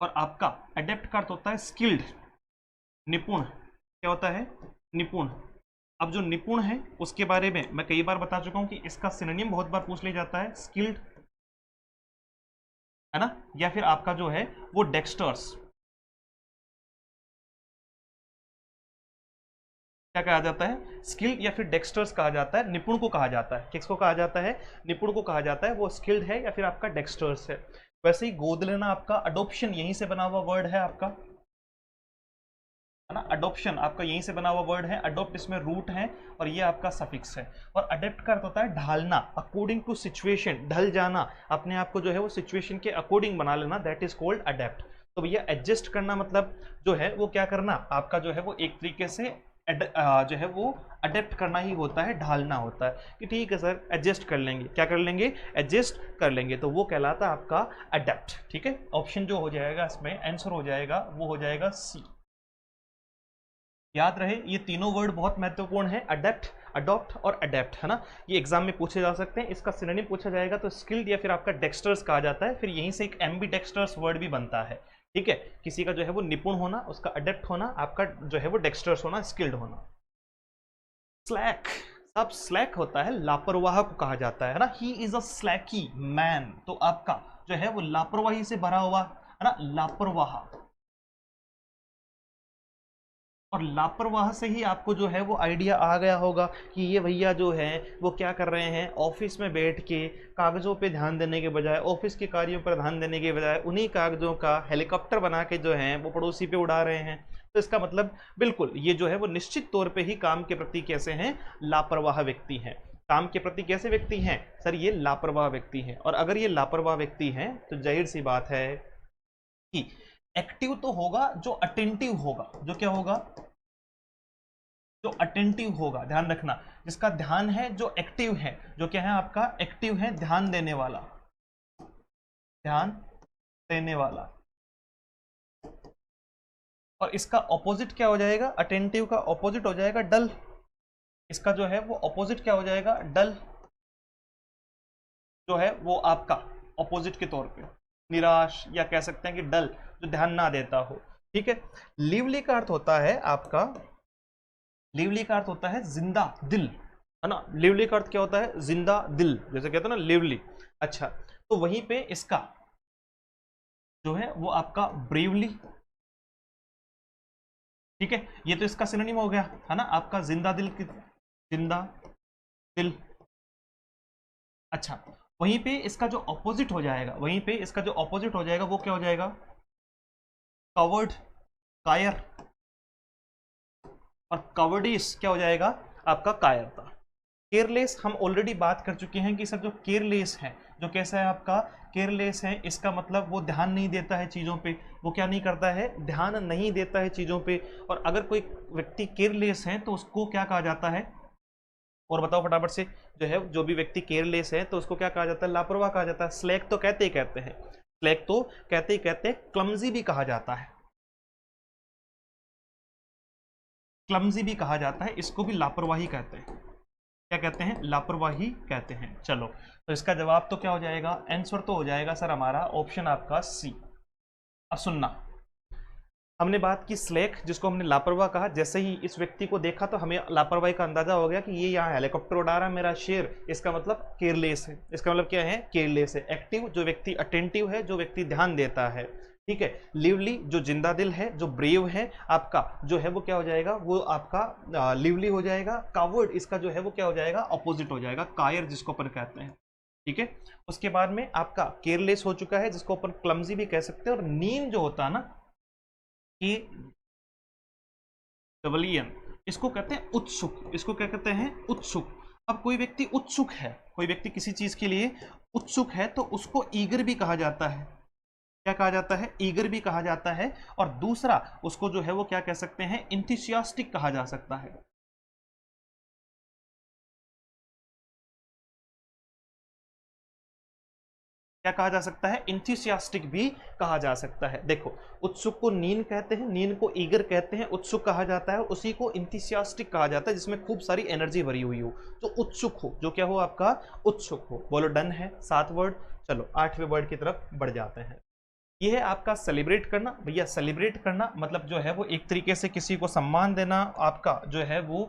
और आपका अडेप्ट का अर्थ होता है स्किल्ड, निपुण। क्या होता है, निपुण। अब जो निपुण है उसके बारे में मैं कई बार बता चुका हूं कि इसका सिनोनिम बहुत बार पूछ लिया जाता है, स्किल्ड, है ना, या फिर आपका जो है वो डेक्स्टर्स। क्या कहा जाता है, स्किल्ड या फिर डेक्स्टर्स कहा जाता है, निपुण को कहा जाता है। किसको कहा जाता है, निपुण को कहा जाता है, वो स्किल्ड है या फिर आपका डेक्स्टर्स है। वैसे ही गोद लेना आपका अडोप्शन यहीं से बना हुआ वर्ड है आपका, है ना, अडोप्शन आपका यहीं से बना हुआ वर्ड है, अडोप्ट इसमें रूट है और ये आपका सफिक्स है। और अडेप्ट का अर्थ होता है ढालना, अकॉर्डिंग टू सिचुएशन, ढल जाना, अपने आप को जो है वो सिचुएशन के अकॉर्डिंग बना लेना, दैट इज कॉल्ड अडेप्ट। तो भैया एडजस्ट करना मतलब जो है वो क्या करना, आपका जो है वो एक तरीके से जो है वो अडेप्ट करना ही होता है, ढालना होता है कि ठीक है सर एडजस्ट कर लेंगे, क्या कर लेंगे, एडजस्ट कर लेंगे, तो वो कहलाता है आपका अडेप्ट। ठीक है, ऑप्शन जो हो जाएगा इसमें आंसर हो जाएगा वो हो जाएगा सी। याद रहे ये तीनों वर्ड बहुत महत्वपूर्ण है, अडेप्ट, अडॉप्ट और अडेप्ट, है ना। ये एग्जाम में पूछे जा सकते हैं, इसका सिनोनिम पूछा जाएगा तो स्किल्ड या फिर आपका डेक्स्टर्स कहा जाता है, फिर यहीं से एक एम्बी डेक्स्टर्स वर्ड भी बनता है। ठीक है, किसी का जो है वो निपुण होना, उसका अडेप्ट होना, आपका जो है वो डेक्स्टर्स होना, स्किल्ड होना। स्लैक, अब स्लैक होता है लापरवाह को कहा जाता है ना, ही इज अ स्लैकी मैन, तो आपका जो है वो लापरवाही से भरा हुआ, है ना, लापरवाह। और लापरवाह से ही आपको जो है वो आइडिया आ गया होगा कि ये भैया जो है वो क्या कर रहे हैं, ऑफिस में बैठ के कागजों पे ध्यान देने के बजाय, ऑफिस के कार्यों पर ध्यान देने के बजाय उन्हीं कागजों का हेलीकॉप्टर बना के जो है वो पड़ोसी पे उड़ा रहे हैं। तो इसका मतलब बिल्कुल ये जो है वो निश्चित तौर पे ही काम के प्रति कैसे हैं, लापरवाह व्यक्ति हैं। काम के प्रति कैसे व्यक्ति हैं सर, ये लापरवाह व्यक्ति हैं। और अगर ये लापरवाह व्यक्ति हैं तो जाहिर सी बात है कि एक्टिव तो होगा जो अटेंटिव होगा, जो क्या होगा, जो अटेंटिव होगा, ध्यान रखना, जिसका ध्यान है, जो एक्टिव है, जो क्या है आपका एक्टिव है, ध्यान देने वाला, ध्यान देने वाला। और इसका ऑपोजिट क्या हो जाएगा, अटेंटिव का ऑपोजिट हो जाएगा डल, इसका जो है वो ऑपोजिट क्या हो जाएगा, डल, जो है वो आपका ऑपोजिट के तौर पे निराश, या कह सकते हैं कि डल, जो ध्यान ना देता हो। ठीक है, लिवली का अर्थ होता है आपका, लिवली का अर्थ होता है जिंदा दिल, है ना, लिवली का अर्थ क्या होता है, जिंदा दिल, जैसे कहते हैं ना लिवली। अच्छा, तो वहीं पे इसका जो है वो आपका ब्रेवली, ठीक है, ये तो इसका सिनोनिम हो गया है ना आपका जिंदा दिल, जिंदा दिल। अच्छा, वहीं पे इसका जो ऑपोजिट हो जाएगा, वहीं पे इसका जो ऑपोजिट हो जाएगा वो क्या हो जाएगा, कवर्ड, कायर। और कवर्डिस क्या हो जाएगा आपका, कायरता। केयरलेस हम ऑलरेडी बात कर चुके हैं कि सर जो केयरलेस है, जो कैसा है आपका, केयरलेस है, इसका मतलब वो ध्यान नहीं देता है चीज़ों पे, वो क्या नहीं करता है, ध्यान नहीं देता है चीज़ों पे। और अगर कोई व्यक्ति केयरलेस है तो उसको क्या कहा जाता है, और बताओ फटाफट से, जो है जो भी व्यक्ति केयरलेस है तो उसको क्या कहा जाता है, लापरवाह कहा जाता है। स्लैक तो कहते ही कहते हैं, स्लैक तो कहते ही कहते हैं, क्लमजी भी कहा जाता है, क्लमजी भी कहा जाता है, इसको भी लापरवाही कहते हैं। क्या कहते हैं, लापरवाही कहते हैं। चलो, तो इसका जवाब तो क्या हो जाएगा, आंसर तो हो जाएगा सर हमारा ऑप्शन आपका सी। अब सुनना, हमने बात की स्लैक, जिसको हमने लापरवाह कहा। जैसे ही इस व्यक्ति को देखा तो हमें लापरवाही का अंदाजा हो गया कि ये यहाँ हेलीकॉप्टर उड़ा रहा है मेरा शेर, इसका मतलब केयरलेस है। इसका मतलब क्या है, केयरलेस है। एक्टिव, जो व्यक्ति अटेंटिव है, जो व्यक्ति ध्यान देता है। ठीक है। लिवली, जो जिंदा दिल है, जो ब्रेव है आपका, जो है वो क्या हो जाएगा, वो आपका लिवली हो जाएगा। कावर्ड, इसका जो है वो क्या हो जाएगा, अपोजिट हो जाएगा, कायर जिसको अपन कहते हैं। ठीक है। उसके बाद में आपका केयरलेस हो चुका है, जिसको अपन क्लमजी भी कह सकते हैं। और नीन जो होता है ना, कि डबलियन, इसको कहते हैं उत्सुक। इसको क्या कहते हैं, उत्सुक। अब कोई व्यक्ति उत्सुक है, कोई व्यक्ति किसी चीज के लिए उत्सुक है तो उसको ईगर भी कहा जाता है। क्या कहा जाता है, ईगर भी कहा जाता है। और दूसरा उसको जो है वो क्या कह सकते हैं, इंथुसियास्टिक कहा जा सकता है। क्या कहा जा सकता है, इंथुसियास्टिक भी कहा जा सकता है। देखो, उत्सुक को नीन कहते हैं, नीन को ईगर कहते हैं, उत्सुक कहा जाता है। उसी को इंथुसियास्टिक कहा जाता है, जिसमें खूब सारी एनर्जी भरी हुई हो, जो उत्सुक हो, जो क्या हो आपका, उत्सुक हो। बोलो डन है, 7 वर्ड। चलो 8वें वर्ड की तरफ बढ़ जाते हैं। यह है आपका सेलिब्रेट करना। भैया सेलिब्रेट करना मतलब जो है वो एक तरीके से किसी को सम्मान देना, आपका जो है वो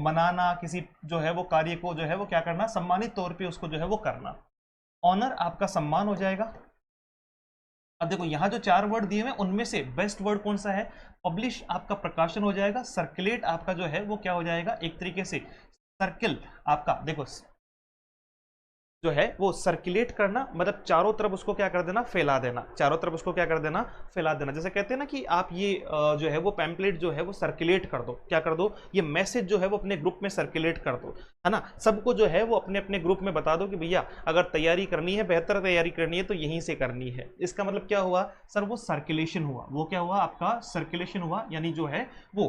मनाना, किसी जो है वो कार्य को जो है वो क्या करना, सम्मानित तौर पे उसको जो है वो करना। ऑनर आपका सम्मान हो जाएगा। अब देखो यहां जो 4 वर्ड दिए हुए हैं उनमें से बेस्ट वर्ड कौन सा है, पब्लिश आपका प्रकाशन हो जाएगा। सर्कुलेट आपका जो है वो क्या हो जाएगा, एक तरीके से सर्किल आपका, देखो जो है वो सर्कुलेट करना, मतलब चारों तरफ उसको क्या कर देना, फैला देना। चारों तरफ उसको क्या कर देना, फैला देना। जैसे कहते हैं ना कि आप ये जो है वो पैम्पलेट जो है वो सर्कुलेट कर दो, क्या कर दो, ये मैसेज जो है वो अपने ग्रुप में सर्कुलेट कर दो, है ना। सबको जो है वो अपने अपने ग्रुप में बता दो कि भैया अगर तैयारी करनी है, बेहतर तैयारी करनी है तो यहीं से करनी है। इसका मतलब क्या हुआ सर, वो सर्कुलेशन हुआ। वो क्या हुआ आपका, सर्कुलेशन हुआ, यानी जो है वो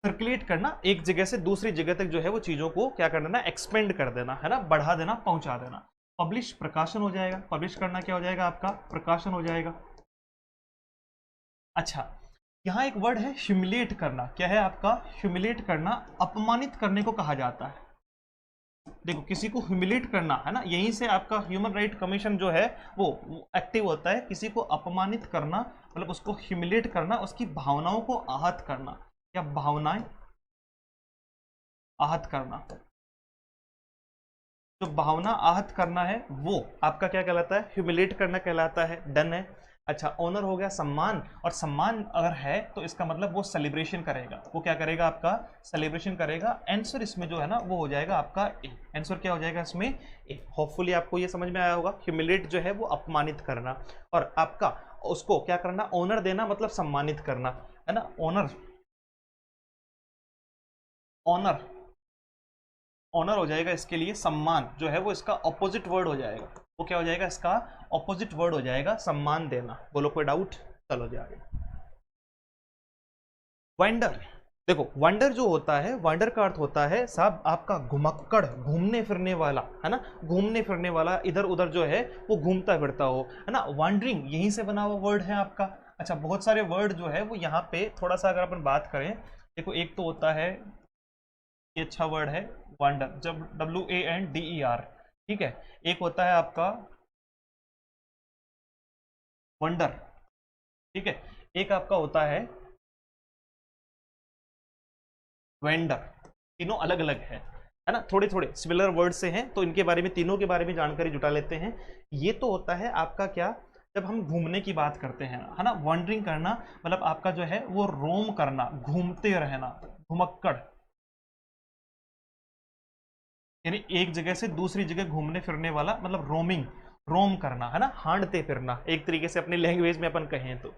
सर्कुलेट करना, एक जगह से दूसरी जगह तक जो है वो चीजों को क्या कर देना, एक्सपेंड कर देना, है ना, बढ़ा देना, पहुंचा देना। पब्लिश प्रकाशन हो जाएगा। पब्लिश करना क्या हो जाएगा आपका, प्रकाशन हो जाएगा। अच्छा, यहां एक वर्ड है ह्यूमिलेट करना। क्या है आपका, ह्यूमिलेट करना, अपमानित करने को कहा जाता है। देखो किसी को ह्यूमिलेट करना, है ना, यहीं से आपका ह्यूमन राइट कमीशन जो है वो एक्टिव होता है। किसी को अपमानित करना मतलब उसको ह्यूमिलेट करना, उसकी भावनाओं को आहत करना, या भावनाएं आहत करना। जो भावना आहत करना है वो आपका क्या कहलाता है, ह्यूमिलेट करना कहलाता है। डन है। अच्छा, ऑनर हो गया सम्मान। और सम्मान अगर है तो इसका मतलब वो सेलिब्रेशन करेगा। वो क्या करेगा आपका, सेलिब्रेशन करेगा। आंसर इसमें जो है ना वो हो जाएगा आपका ए। आंसर क्या हो जाएगा इसमें, ए। होपफुली आपको ये समझ में आया होगा। ह्यूमिलेट जो है वो अपमानित करना, और आपका उसको क्या करना, ऑनर देना मतलब सम्मानित करना, है ना। ऑनर, ऑनर, ऑनर हो जाएगा इसके लिए। सम्मान जो है वो इसका ऑपोजिट वर्ड हो जाएगा। वो क्या हो जाएगा, इसका ऑपोजिट वर्ड हो जाएगा, सम्मान देना। बोलो कोई डाउट, चलो जी आगे। वंडर, देखो वंडर जो होता है, वंडर का अर्थ होता है साहब आपका घुमक्कड़, घूमने फिरने वाला, है ना, घूमने फिरने वाला, इधर उधर जो है वो घूमता फिरता हो, है ना। वंडरिंग यहीं से बना हुआ वर्ड है आपका। अच्छा, बहुत सारे वर्ड जो है वो यहाँ पे थोड़ा सा अगर अपन बात करें, देखो एक तो होता है, ये अच्छा वर्ड है वंडर, जब WANDER, ठीक है। एक होता है आपका वंडर, ठीक है। एक आपका होता है वेंडर। तीनों अलग अलग है ना, थोड़े थोड़े सिमिलर वर्ड से हैं, तो इनके बारे में, तीनों के बारे में जानकारी जुटा लेते हैं। ये तो होता है आपका क्या, जब हम घूमने की बात करते हैं, है ना, वॉन्डरिंग करना मतलब आपका जो है वो रोम करना, घूमते रहना, घुमक्कड़, यानी एक जगह से दूसरी जगह घूमने फिरने वाला, मतलब रोमिंग, रोम करना, है ना, हांडते फिरना, एक तरीके से अपनी लैंग्वेज में अपन कहें तो।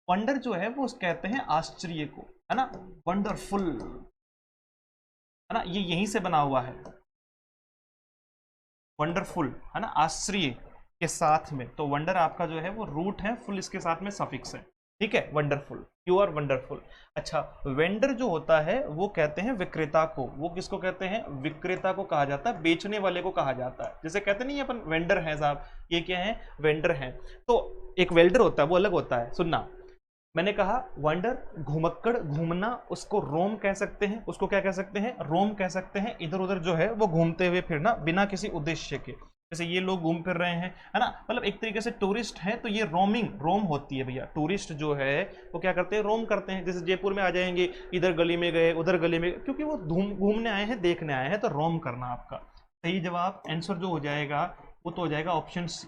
वंडर जो है वो कहते हैं आश्चर्य को, है ना, वंडरफुल, है ना, ये यहीं से बना हुआ है वंडरफुल, है ना, आश्चर्य के साथ में। तो वंडर आपका जो है वो रूट है, फुल इसके साथ में सफिक्स है, ठीक है, वंडरफुल, यू आर वंडरफुल। अच्छा, वेंडर जो होता है वो कहते हैं विक्रेता को, वो किसको कहते हैं, विक्रेता को कहा जाता है, बेचने वाले को कहा जाता है। जैसे कहते नहीं अपन वेंडर है साहब, ये क्या है, वेंडर है। तो एक वेल्डर होता है वो अलग होता है, सुनना, मैंने कहा वंडर, घुमक्कड़, घूमना, उसको रोम कह सकते हैं, उसको क्या कह सकते हैं, रोम कह सकते हैं, इधर उधर जो है वो घूमते हुए फिरना बिना किसी उद्देश्य के। जैसे ये लोग घूम फिर रहे हैं, है ना, मतलब एक तरीके से टूरिस्ट है, तो ये रोमिंग, रोम होती है भैया। टूरिस्ट जो है वो क्या करते हैं, रोम करते हैं। जैसे जयपुर में आ जाएंगे, इधर गली में गए, उधर गली में, क्योंकि वो घूमने आए हैं, देखने आए हैं, तो रोम करना आपका सही जवाब, आंसर जो हो जाएगा वो तो हो जाएगा ऑप्शन सी।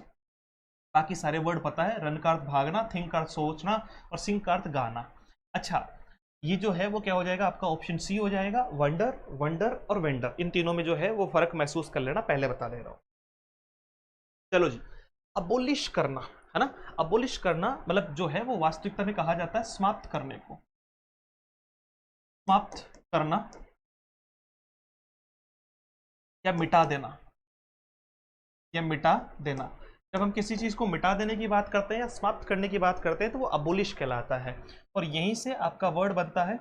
बाकी सारे वर्ड पता है, रन का अर्थ भागना, थिंक का अर्थ सोचना, और सिंग का अर्थ गाना। अच्छा, ये जो है वो क्या हो जाएगा आपका, ऑप्शन सी हो जाएगा, वंडर, वंडर और वेंडर, इन तीनों में जो है वो फर्क महसूस कर लेना, पहले बता दे रहा हूं। चलो जी, अबोलिश करना, है ना, अबोलिश करना मतलब जो है वो वास्तविकता में कहा जाता है समाप्त करने को, समाप्त करना या मिटा देना, या मिटा देना। जब हम किसी चीज को मिटा देने की बात करते हैं या समाप्त करने की बात करते हैं तो वो अबोलिश कहलाता है। और यहीं से आपका वर्ड बनता है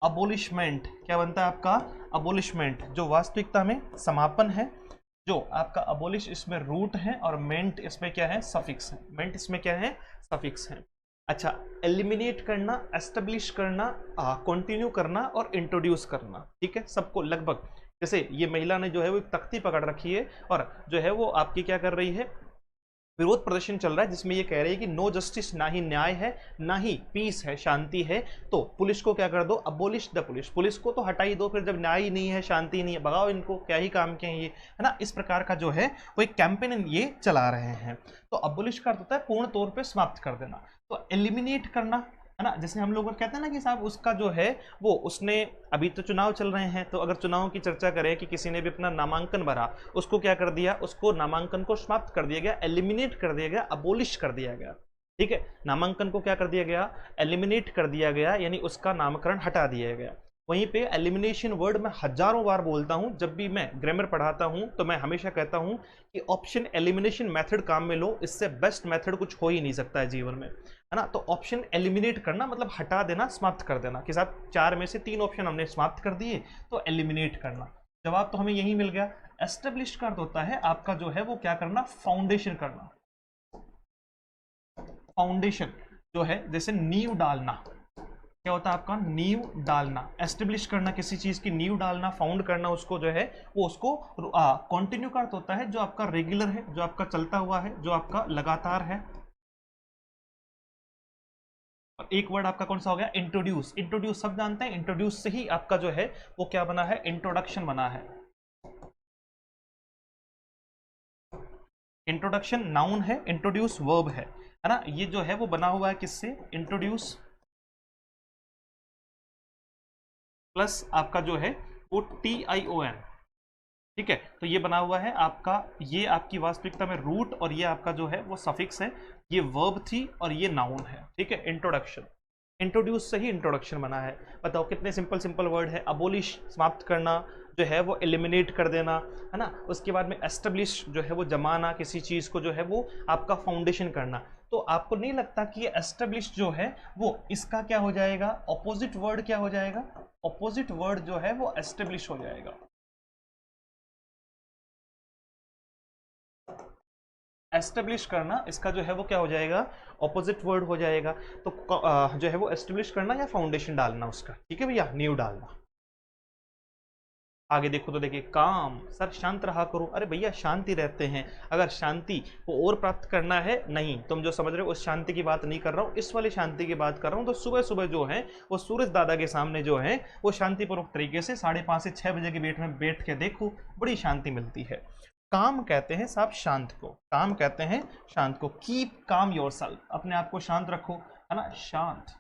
अबोलिशमेंट। क्या बनता है आपका, अबोलिशमेंट, जो वास्तविकता में समापन है। जो आपका अबोलिश इसमें रूट है और मेंट इसमें क्या है, सफिक्स है, मेंट इसमें क्या है, सफिक्स है। अच्छा, एलिमिनेट करना, एस्टेब्लिश करना, कंटिन्यू करना और इंट्रोड्यूस करना, ठीक है, सबको लगभग। जैसे ये महिला ने जो है वो एक तख्ती पकड़ रखी है और जो है वो आपकी क्या कर रही है, विरोध प्रदर्शन चल रहा है, जिसमें ये कह रही है कि नो जस्टिस, ना ही न्याय है, ना ही पीस है, शांति है। तो पुलिस को क्या कर दो, अबोलिश द पुलिस, पुलिस को तो हटा ही दो, फिर जब न्याय ही नहीं है, शांति नहीं है, भगाओ इनको, क्या ही काम के हैं ये, है ना। इस प्रकार का जो है वो एक कैंपेन ये चला रहे हैं। तो अबोलिश का अर्थ होता है पूर्ण तौर पर समाप्त कर देना। तो एलिमिनेट करना, है ना, जैसे हम लोग कहते हैं ना कि साहब उसका जो है वो, उसने, अभी तो चुनाव चल रहे हैं, तो अगर चुनाव की चर्चा करें कि किसी ने भी अपना नामांकन भरा, उसको क्या कर दिया, उसको नामांकन को समाप्त कर दिया गया, एलिमिनेट कर दिया गया, अबोलिश कर दिया गया, ठीक है। नामांकन को क्या कर दिया गया, एलिमिनेट कर दिया गया, यानी उसका नामकरण हटा दिया गया। वहीं पे एलिमिनेशन वर्ड मैं हजारों बार बोलता हूं, जब भी मैं ग्रामर पढ़ाता हूं तो मैं हमेशा कहता हूं कि ऑप्शन एलिमिनेशन मेथड काम में लो, इससे बेस्ट मेथड कुछ हो ही नहीं सकता है जीवन में, है ना। तो ऑप्शन एलिमिनेट करना मतलब हटा देना, समाप्त कर देना, कि साहब 4 में से 3 ऑप्शन हमने समाप्त कर दिए, तो एलिमिनेट करना। जवाब तो हमें यही मिल गया। एस्टेब्लिश का अर्थ होता है आपका जो है वो क्या करना, फाउंडेशन करना, फाउंडेशन जो है जैसे नींव डालना, क्या होता है आपका, नींव डालना, एस्टेब्लिश करना, किसी चीज की नींव डालना, फाउंड करना, उसको जो है वो, उसको कंटिन्यू का अर्थ होता है जो आपका रेगुलर है, जो आपका चलता हुआ है, जो आपका लगातार है। और एक वर्ड आपका कौन सा हो गया, इंट्रोड्यूस। इंट्रोड्यूस सब जानते हैं, इंट्रोड्यूस से ही आपका जो है वो क्या बना है, इंट्रोडक्शन बना है। इंट्रोडक्शन नाउन है, इंट्रोड्यूस वर्ब है ना। ये जो है वो बना हुआ है किससे, इंट्रोड्यूस प्लस आपका जो है वो TION, ठीक है। तो ये बना हुआ है आपका, ये आपकी वास्तविकता में रूट, और ये आपका जो है वो सफिक्स है, ये वर्ब थी और ये नाउन है, ठीक है। इंट्रोडक्शन, इंट्रोड्यूस से ही इंट्रोडक्शन बना है। बताओ कितने सिंपल सिंपल वर्ड है। अबोलिश समाप्त करना, जो है वो एलिमिनेट कर देना, है ना। उसके बाद में एस्टेब्लिश जो है वो जमाना, किसी चीज़ को जो है वो आपका फाउंडेशन करना। तो आपको नहीं लगता कि ये एस्टेब्लिश जो है वो इसका क्या हो जाएगा, ऑपोजिट वर्ड क्या हो जाएगा, ऑपोजिट वर्ड जो है वो एस्टेब्लिश हो जाएगा। एस्टेब्लिश करना, इसका जो है वो क्या हो जाएगा, ऑपोजिट वर्ड हो जाएगा। तो जो है वो एस्टेब्लिश करना या फाउंडेशन डालना उसका, ठीक है भैया, नींव डालना। आगे देखो तो देखिए, काम, सर शांत रहा करो। अरे भैया शांति रहते हैं, अगर शांति को और प्राप्त करना है, नहीं, तुम जो समझ रहे हो उस शांति की बात नहीं कर रहा हूँ, इस वाली शांति की बात कर रहा हूँ। तो सुबह सुबह जो है वो सूरज दादा के सामने जो है वो शांतिपूर्वक तरीके से 5:30 से 6 बजे के बीच में बैठ के देखो, बड़ी शांति मिलती है। काम कहते हैं साहब शांत को, काम कहते हैं शांत को। कीप काम योरसेल्फ, अपने आप को शांत रखो, है ना, शांत।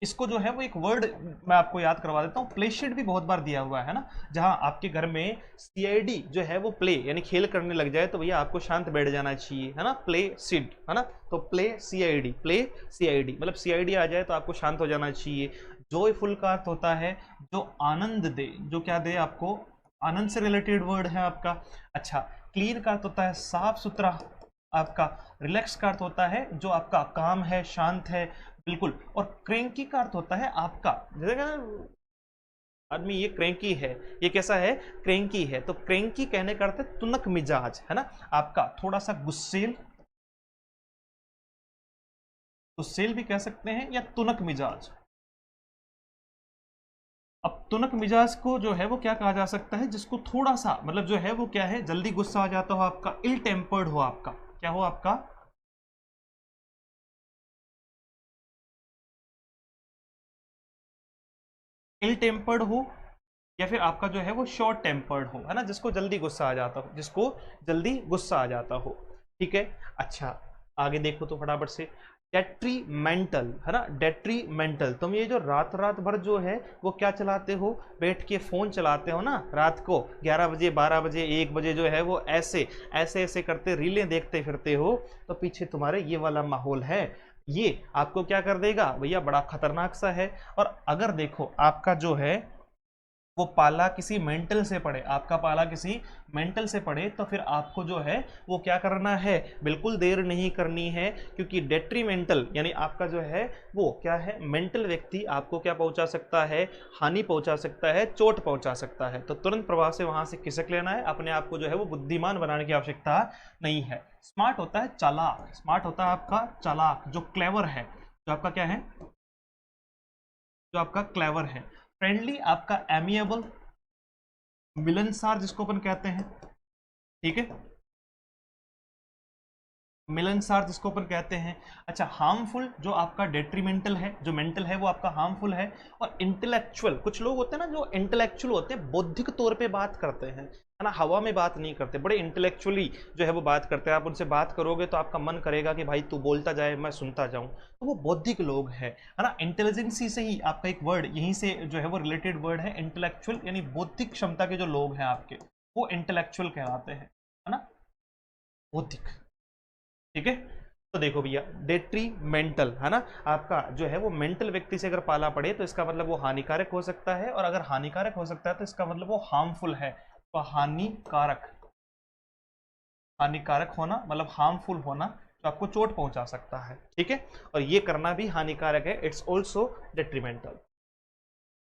इसको जो है वो एक वर्ड मैं आपको याद करवा देता हूँ, प्ले शीट भी बहुत बार दिया हुआ है ना, जहां आपके घर में सीआईडी जो है वो प्ले यानी खेल करने लग जाए तो भैया आपको शांत बैठ जाना चाहिए, है ना, प्ले शीट, है ना। तो प्ले सीआईडी, प्ले सीआईडी मतलब सीआईडी आ जाए तो आपको शांत हो जाना चाहिए। जॉयफुल का अर्थ होता है जो आनंद दे, जो क्या दे आपको, आनंद से रिलेटेड वर्ड है आपका। अच्छा, क्लीन का अर्थ होता है साफ सुथरा आपका। रिलैक्स का अर्थ होता है जो आपका काम है, शांत है, बिल्कुल। और क्रैंकी का अर्थ होता है आपका, जैसे ना आदमी ये क्रैंकी है, ये कैसा है, क्रैंकी है। तो क्रैंकी कहने का अर्थ है तुनक मिजाज, है ना, आपका थोड़ा सा गुस्सेल, गुस्सेल भी कह सकते हैं, या तुनक मिजाज। अब तुनक मिजाज को जो है वो क्या कहा जा सकता है, जिसको थोड़ा सा मतलब जो है वो क्या है, जल्दी गुस्सा आ जाता हो आपका, इल टेम्पर्ड हो आपका, क्या हो आपका, इल टेम्पर्ड हो, या फिर आपका जो है वो शॉर्ट टेम्पर्ड हो, है ना, जिसको जल्दी गुस्सा आ जाता हो, जिसको जल्दी गुस्सा आ जाता हो, ठीक है। अच्छा, आगे देखो तो फटाफट से, डेट्रीमेंटल, है ना, डेट्रीमेंटल। तुम ये जो रात रात भर जो है वो क्या चलाते हो, बैठ के फोन चलाते हो ना, रात को 11 बजे 12 बजे 1 बजे जो है वो ऐसे ऐसे ऐसे करते रीलें देखते फिरते हो, तो पीछे तुम्हारे ये वाला माहौल है, ये आपको क्या कर देगा भैया, बड़ा खतरनाक सा है। और अगर देखो आपका जो है वो पाला किसी मेंटल से पड़े, आपका पाला किसी मेंटल से पड़े, तो फिर आपको जो है वो क्या करना है, बिल्कुल देर नहीं करनी है, क्योंकि डेट्रीमेंटल यानी आपका जो है वो क्या है, मेंटल व्यक्ति आपको क्या पहुंचा सकता है, हानि पहुंचा सकता है, चोट पहुंचा सकता है। तो तुरंत प्रभाव से वहां से खिसक लेना है, अपने आप को जो है वो बुद्धिमान बनाने की आवश्यकता नहीं है। स्मार्ट होता है चालाक, स्मार्ट होता है आपका चालाक, जो क्लेवर है, जो आपका क्या है, जो आपका क्लेवर है। फ्रेंडली आपका एमिएबल, मिलनसार जिसको अपन कहते हैं, ठीक है, मिलनसार जिसको अपन कहते हैं। अच्छा, हार्मफुल जो आपका डेट्रीमेंटल है, जो मेंटल है वो आपका हार्मफुल है। और इंटेलेक्चुअल, कुछ लोग होते हैं ना जो इंटेलेक्चुअल होते हैं, बौद्धिक तौर पे बात करते हैं, है ना, हवा में बात नहीं करते, बड़े इंटेलेक्चुअली जो है वो बात करते हैं। आप उनसे बात करोगे तो आपका मन करेगा कि भाई तू बोलता जाए मैं सुनता जाऊं, तो वो बौद्धिक लोग हैं, है ना। इंटेलिजेंसी से ही आपका एक वर्ड यहीं से जो है वो रिलेटेड वर्ड है, इंटेलेक्चुअल यानी बौद्धिक क्षमता के जो लोग हैं आपके, वो इंटेलेक्चुअल कहलाते हैं, है ना, बौद्धिक, ठीक है। तो देखो भैया, डेट्रीमेंटल, है ना, आपका जो है वो मेंटल व्यक्ति से अगर पाला पड़े तो इसका मतलब वो हानिकारक हो सकता है, और अगर हानिकारक हो सकता है तो इसका मतलब वो हार्मफुल है। तो हानिकारक, हानिकारक होना मतलब हार्मफुल होना, तो आपको चोट पहुंचा सकता है, ठीक है, और ये करना भी हानिकारक है, it's also detrimental.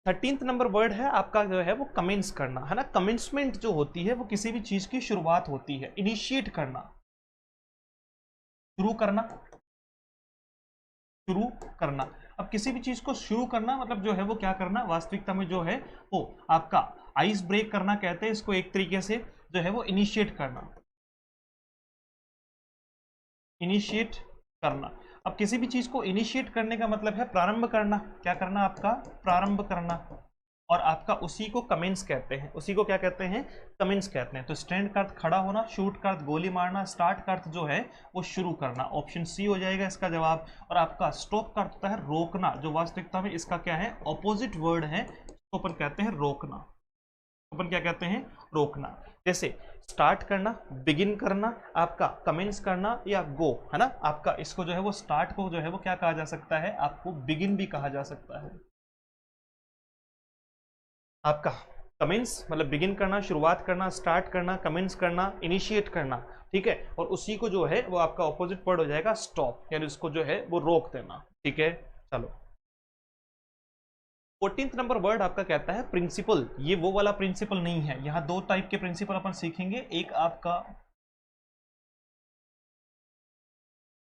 13th number word है आपका जो है वो कमेंस करना, है ना। कमेंसमेंट जो होती है वो किसी भी चीज की शुरुआत होती है, इनिशिएट करना, शुरू करना, शुरू करना। अब किसी भी चीज को शुरू करना मतलब जो है वो क्या करना, वास्तविकता में जो है वो आपका आइस ब्रेक करना कहते हैं इसको, एक तरीके से जो है वो इनिशिएट करना, इनिशिएट करना। अब किसी भी चीज को इनिशिएट करने का मतलब है प्रारंभ करना, क्या करना आपका, प्रारंभ करना। और आपका उसी को कमेंस कहते हैं, उसी को क्या कहते हैं, कमेंस कहते हैं। तो स्टैंड का अर्थ खड़ा होना, शूट का अर्थ गोली मारना, स्टार्ट का अर्थ जो है वो शुरू करना, ऑप्शन सी हो जाएगा इसका जवाब। और आपका स्टॉप का अर्थ होता है रोकना, जो वास्तविकता में इसका क्या है, ऑपोजिट वर्ड है, इसको अपन कहते हैं रोकना, अपन क्या कहते हैं, रोकना। जैसे स्टार्ट करना, बिगिन करना, आपका कमेंस करना, या गो, है ना, आपका इसको जो है वो स्टार्ट को जो है वो क्या कहा जा सकता है, आपको बिगिन भी कहा जा सकता है। आपका कमेंस मतलब बिगिन करना, शुरुआत करना, स्टार्ट करना, कमेंस करना, इनिशिएट करना, ठीक है। और उसी को जो है वो आपका ऑपोजिट वर्ड हो जाएगा स्टॉप, यानी उसको जो है वो रोक देना, ठीक है। चलो, 14th नंबर वर्ड आपका कहता है प्रिंसिपल। ये वो वाला प्रिंसिपल नहीं है, यहाँ दो टाइप के प्रिंसिपल अपन सीखेंगे, एक आपका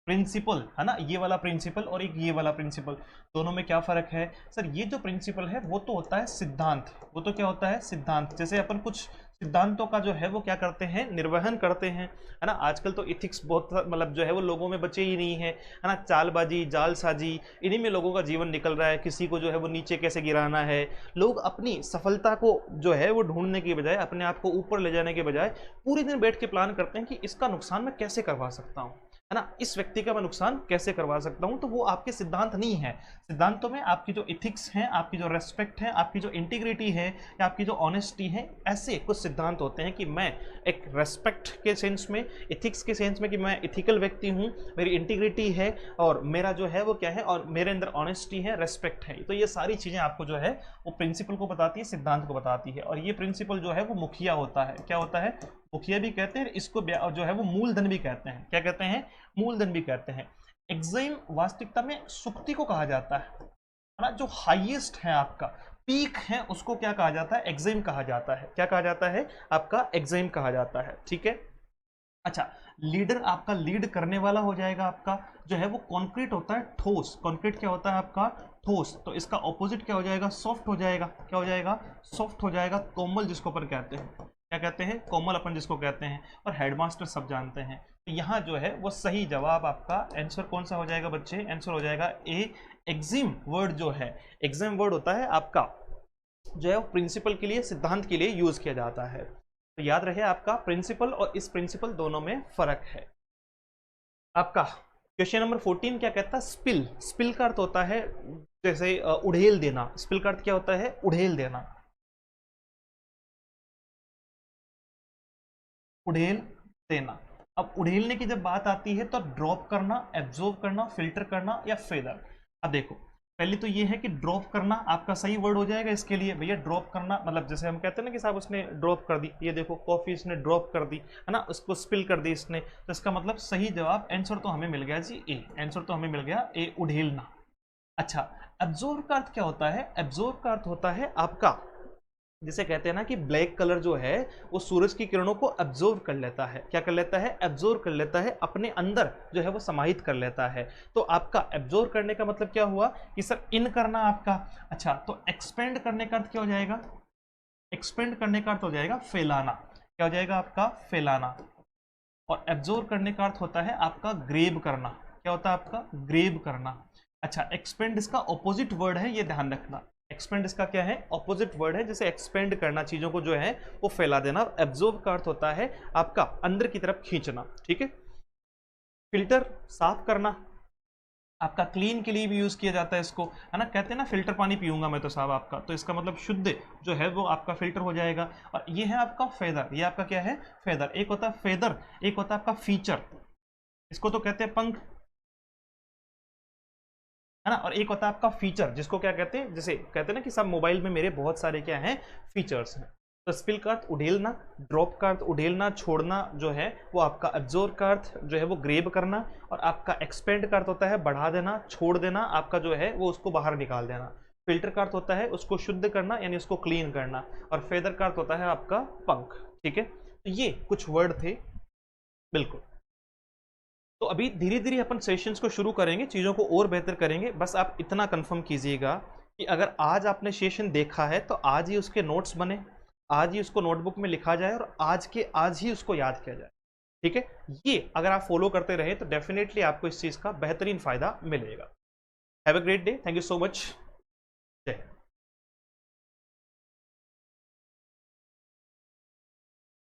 प्रिंसिपल, है ना, ये वाला प्रिंसिपल, और एक ये वाला प्रिंसिपल। दोनों में क्या फर्क है सर, ये जो प्रिंसिपल है वो तो होता है सिद्धांत, वो तो क्या होता है, सिद्धांत। जैसे अपन कुछ सिद्धांतों का जो है वो क्या करते हैं, निर्वहन करते हैं, है ना। आजकल तो इथिक्स बहुत मतलब जो है वो लोगों में बचे ही नहीं है ना। चालबाजी, जालसाजी, इन्हीं में लोगों का जीवन निकल रहा है। किसी को जो है वो नीचे कैसे गिराना है, लोग अपनी सफलता को जो है वो ढूंढने की बजाय, अपने आप को ऊपर ले जाने के बजाय पूरे दिन बैठ के प्लान करते हैं कि इसका नुकसान मैं कैसे करवा सकता हूँ, है ना, इस व्यक्ति का मैं नुकसान कैसे करवा सकता हूं। तो वो आपके सिद्धांत नहीं है। सिद्धांतों में आपकी जो इथिक्स हैं, आपकी जो रेस्पेक्ट है, आपकी जो इंटीग्रिटी है, या आपकी जो ऑनेस्टी है, ऐसे कुछ सिद्धांत होते हैं कि मैं एक रेस्पेक्ट के सेंस में, इथिक्स के सेंस में कि मैं इथिकल व्यक्ति हूं, मेरी इंटीग्रिटी है, और मेरा जो है वो क्या है, और मेरे अंदर ऑनेस्टी है, रेस्पेक्ट है। तो ये सारी चीजें आपको जो है वो प्रिंसिपल को बताती है, सिद्धांत को बताती है। और ये प्रिंसिपल जो है वो मुखिया होता है। क्या होता है, मुखिया भी कहते हैं, इसको जो है वो मूलधन भी कहते हैं। क्या कहते हैं, मूलधन भी कहते हैं। एक्सइम वास्तविकता में सुक्ति को कहा जाता है ना। जो हाईएस्ट है, आपका पीक है, उसको क्या कहा जाता है, एक्सइम कहा जाता है। क्या कहा जाता है, आपका एक्सइम कहा जाता है। ठीक है। अच्छा, लीडर आपका लीड करने वाला हो जाएगा। आपका जो है वो कॉन्क्रीट होता है, ठोस। कॉन्क्रीट क्या होता है आपका, ठोस। तो इसका ऑपोजिट क्या हो जाएगा, सॉफ्ट हो जाएगा। क्या हो जाएगा, सॉफ्ट हो जाएगा। कोमल जिसको अपन कहते हैं, क्या कहते हैं, कोमल अपन जिसको कहते हैं। और हेडमास्टर सब जानते हैं। तो यहाँ जो है वो सही जवाब, आपका आंसर कौन सा हो जाएगा बच्चे, आंसर हो जाएगा ए, एक्सिम वर्ड जो है, एक्सिम वर्ड होता है आपका जो है वो प्रिंसिपल के लिए, सिद्धांत के लिए यूज किया जाता है। तो याद रहे, आपका प्रिंसिपल और इस प्रिंसिपल दोनों में फर्क है। आपका क्वेश्चन नंबर 14 क्या कहता है, स्पिल। स्पिल का अर्थ होता है जैसे उड़ेल देना। स्पिल का अर्थ क्या होता है, उड़ेल देना, उड़ेल देना। अब उड़ेलने की जब बात आती है तो ड्रॉप करना, एब्जॉर्ब करना, फिल्टर करना या फेदर। अब देखो, पहले तो ये है कि ड्रॉप करना आपका सही वर्ड हो जाएगा इसके लिए। भैया ड्रॉप करना मतलब जैसे हम कहते हैं ना कि साहब उसने ड्रॉप कर दी, ये देखो कॉफी इसने ड्रॉप कर दी, है ना, उसको स्पिल कर दी इसने। तो इसका मतलब सही जवाब, आंसर तो हमें मिल गया जी ए, आंसर तो हमें मिल गया ए, उड़ेलना। अच्छा, एब्जॉर्ब का अर्थ क्या होता है, एब्जॉर्ब का अर्थ होता है आपका, जिसे कहते हैं ना कि ब्लैक कलर जो है वो सूरज की किरणों को एब्जॉर्ब कर लेता है। क्या कर लेता है, एब्जॉर्ब कर लेता है, अपने अंदर जो है वो समाहित कर लेता है। तो आपका एब्जॉर्ब करने का मतलब क्या हुआ कि सर इन करना आपका। अच्छा, तो एक्सपेंड करने का अर्थ क्या हो जाएगा, एक्सपेंड करने का अर्थ हो जाएगा फैलाना। क्या हो जाएगा आपका, फैलाना। और एब्जॉर्ब करने का अर्थ होता है आपका ग्रेब करना। क्या होता है आपका, ग्रेब करना। अच्छा, एक्सपेंड इसका ऑपोजिट वर्ड है, ये ध्यान रखना। एक्सपेंड इसका क्या है, ऑपोजिट वर्ड है। जैसे एक्सपेंड करना, चीजों को जो है वो फैला देना। और एब्जॉर्ब का अर्थ होता है आपका अंदर की तरफ खींचना। ठीक है। फिल्टर, साफ करना, आपका क्लीन के लिए भी यूज किया जाता है इसको, है ना। कहते हैं ना फिल्टर पानी पीऊंगा मैं तो साहब आपका, तो इसका मतलब शुद्ध जो है वो आपका फिल्टर हो जाएगा। और ये है आपका फेदर, ये आपका क्या है, फेदर। एक होता है फेदर, एक होता है आपका फीचर, इसको तो कहते हैं पंख, है ना। और एक होता है आपका फीचर, जिसको क्या कहते हैं, जैसे कहते हैं ना कि सब मोबाइल में मेरे बहुत सारे क्या हैं, फीचर्स हैं। तो स्पिल का अर्थ उड़ेलना, ड्रॉप का अर्थ उड़ेलना, छोड़ना जो है वो आपका। एब्जॉर्ब का अर्थ जो है वो ग्रेब करना। और आपका एक्सपेंड का अर्थ होता है बढ़ा देना, छोड़ देना, आपका जो है वो उसको बाहर निकाल देना। फिल्टर का अर्थ होता है उसको शुद्ध करना, यानी उसको क्लीन करना। और फेदर का अर्थ होता है आपका पंख। ठीक है। तो ये कुछ वर्ड थे, बिल्कुल। तो अभी धीरे धीरे अपन सेशंस को शुरू करेंगे, चीज़ों को और बेहतर करेंगे। बस आप इतना कंफर्म कीजिएगा कि अगर आज आपने सेशन देखा है तो आज ही उसके नोट्स बने, आज ही उसको नोटबुक में लिखा जाए और आज के आज ही उसको याद किया जाए। ठीक है। ये अगर आप फॉलो करते रहे तो डेफिनेटली आपको इस चीज़ का बेहतरीन फायदा मिलेगा। Have a great day, thank you so much.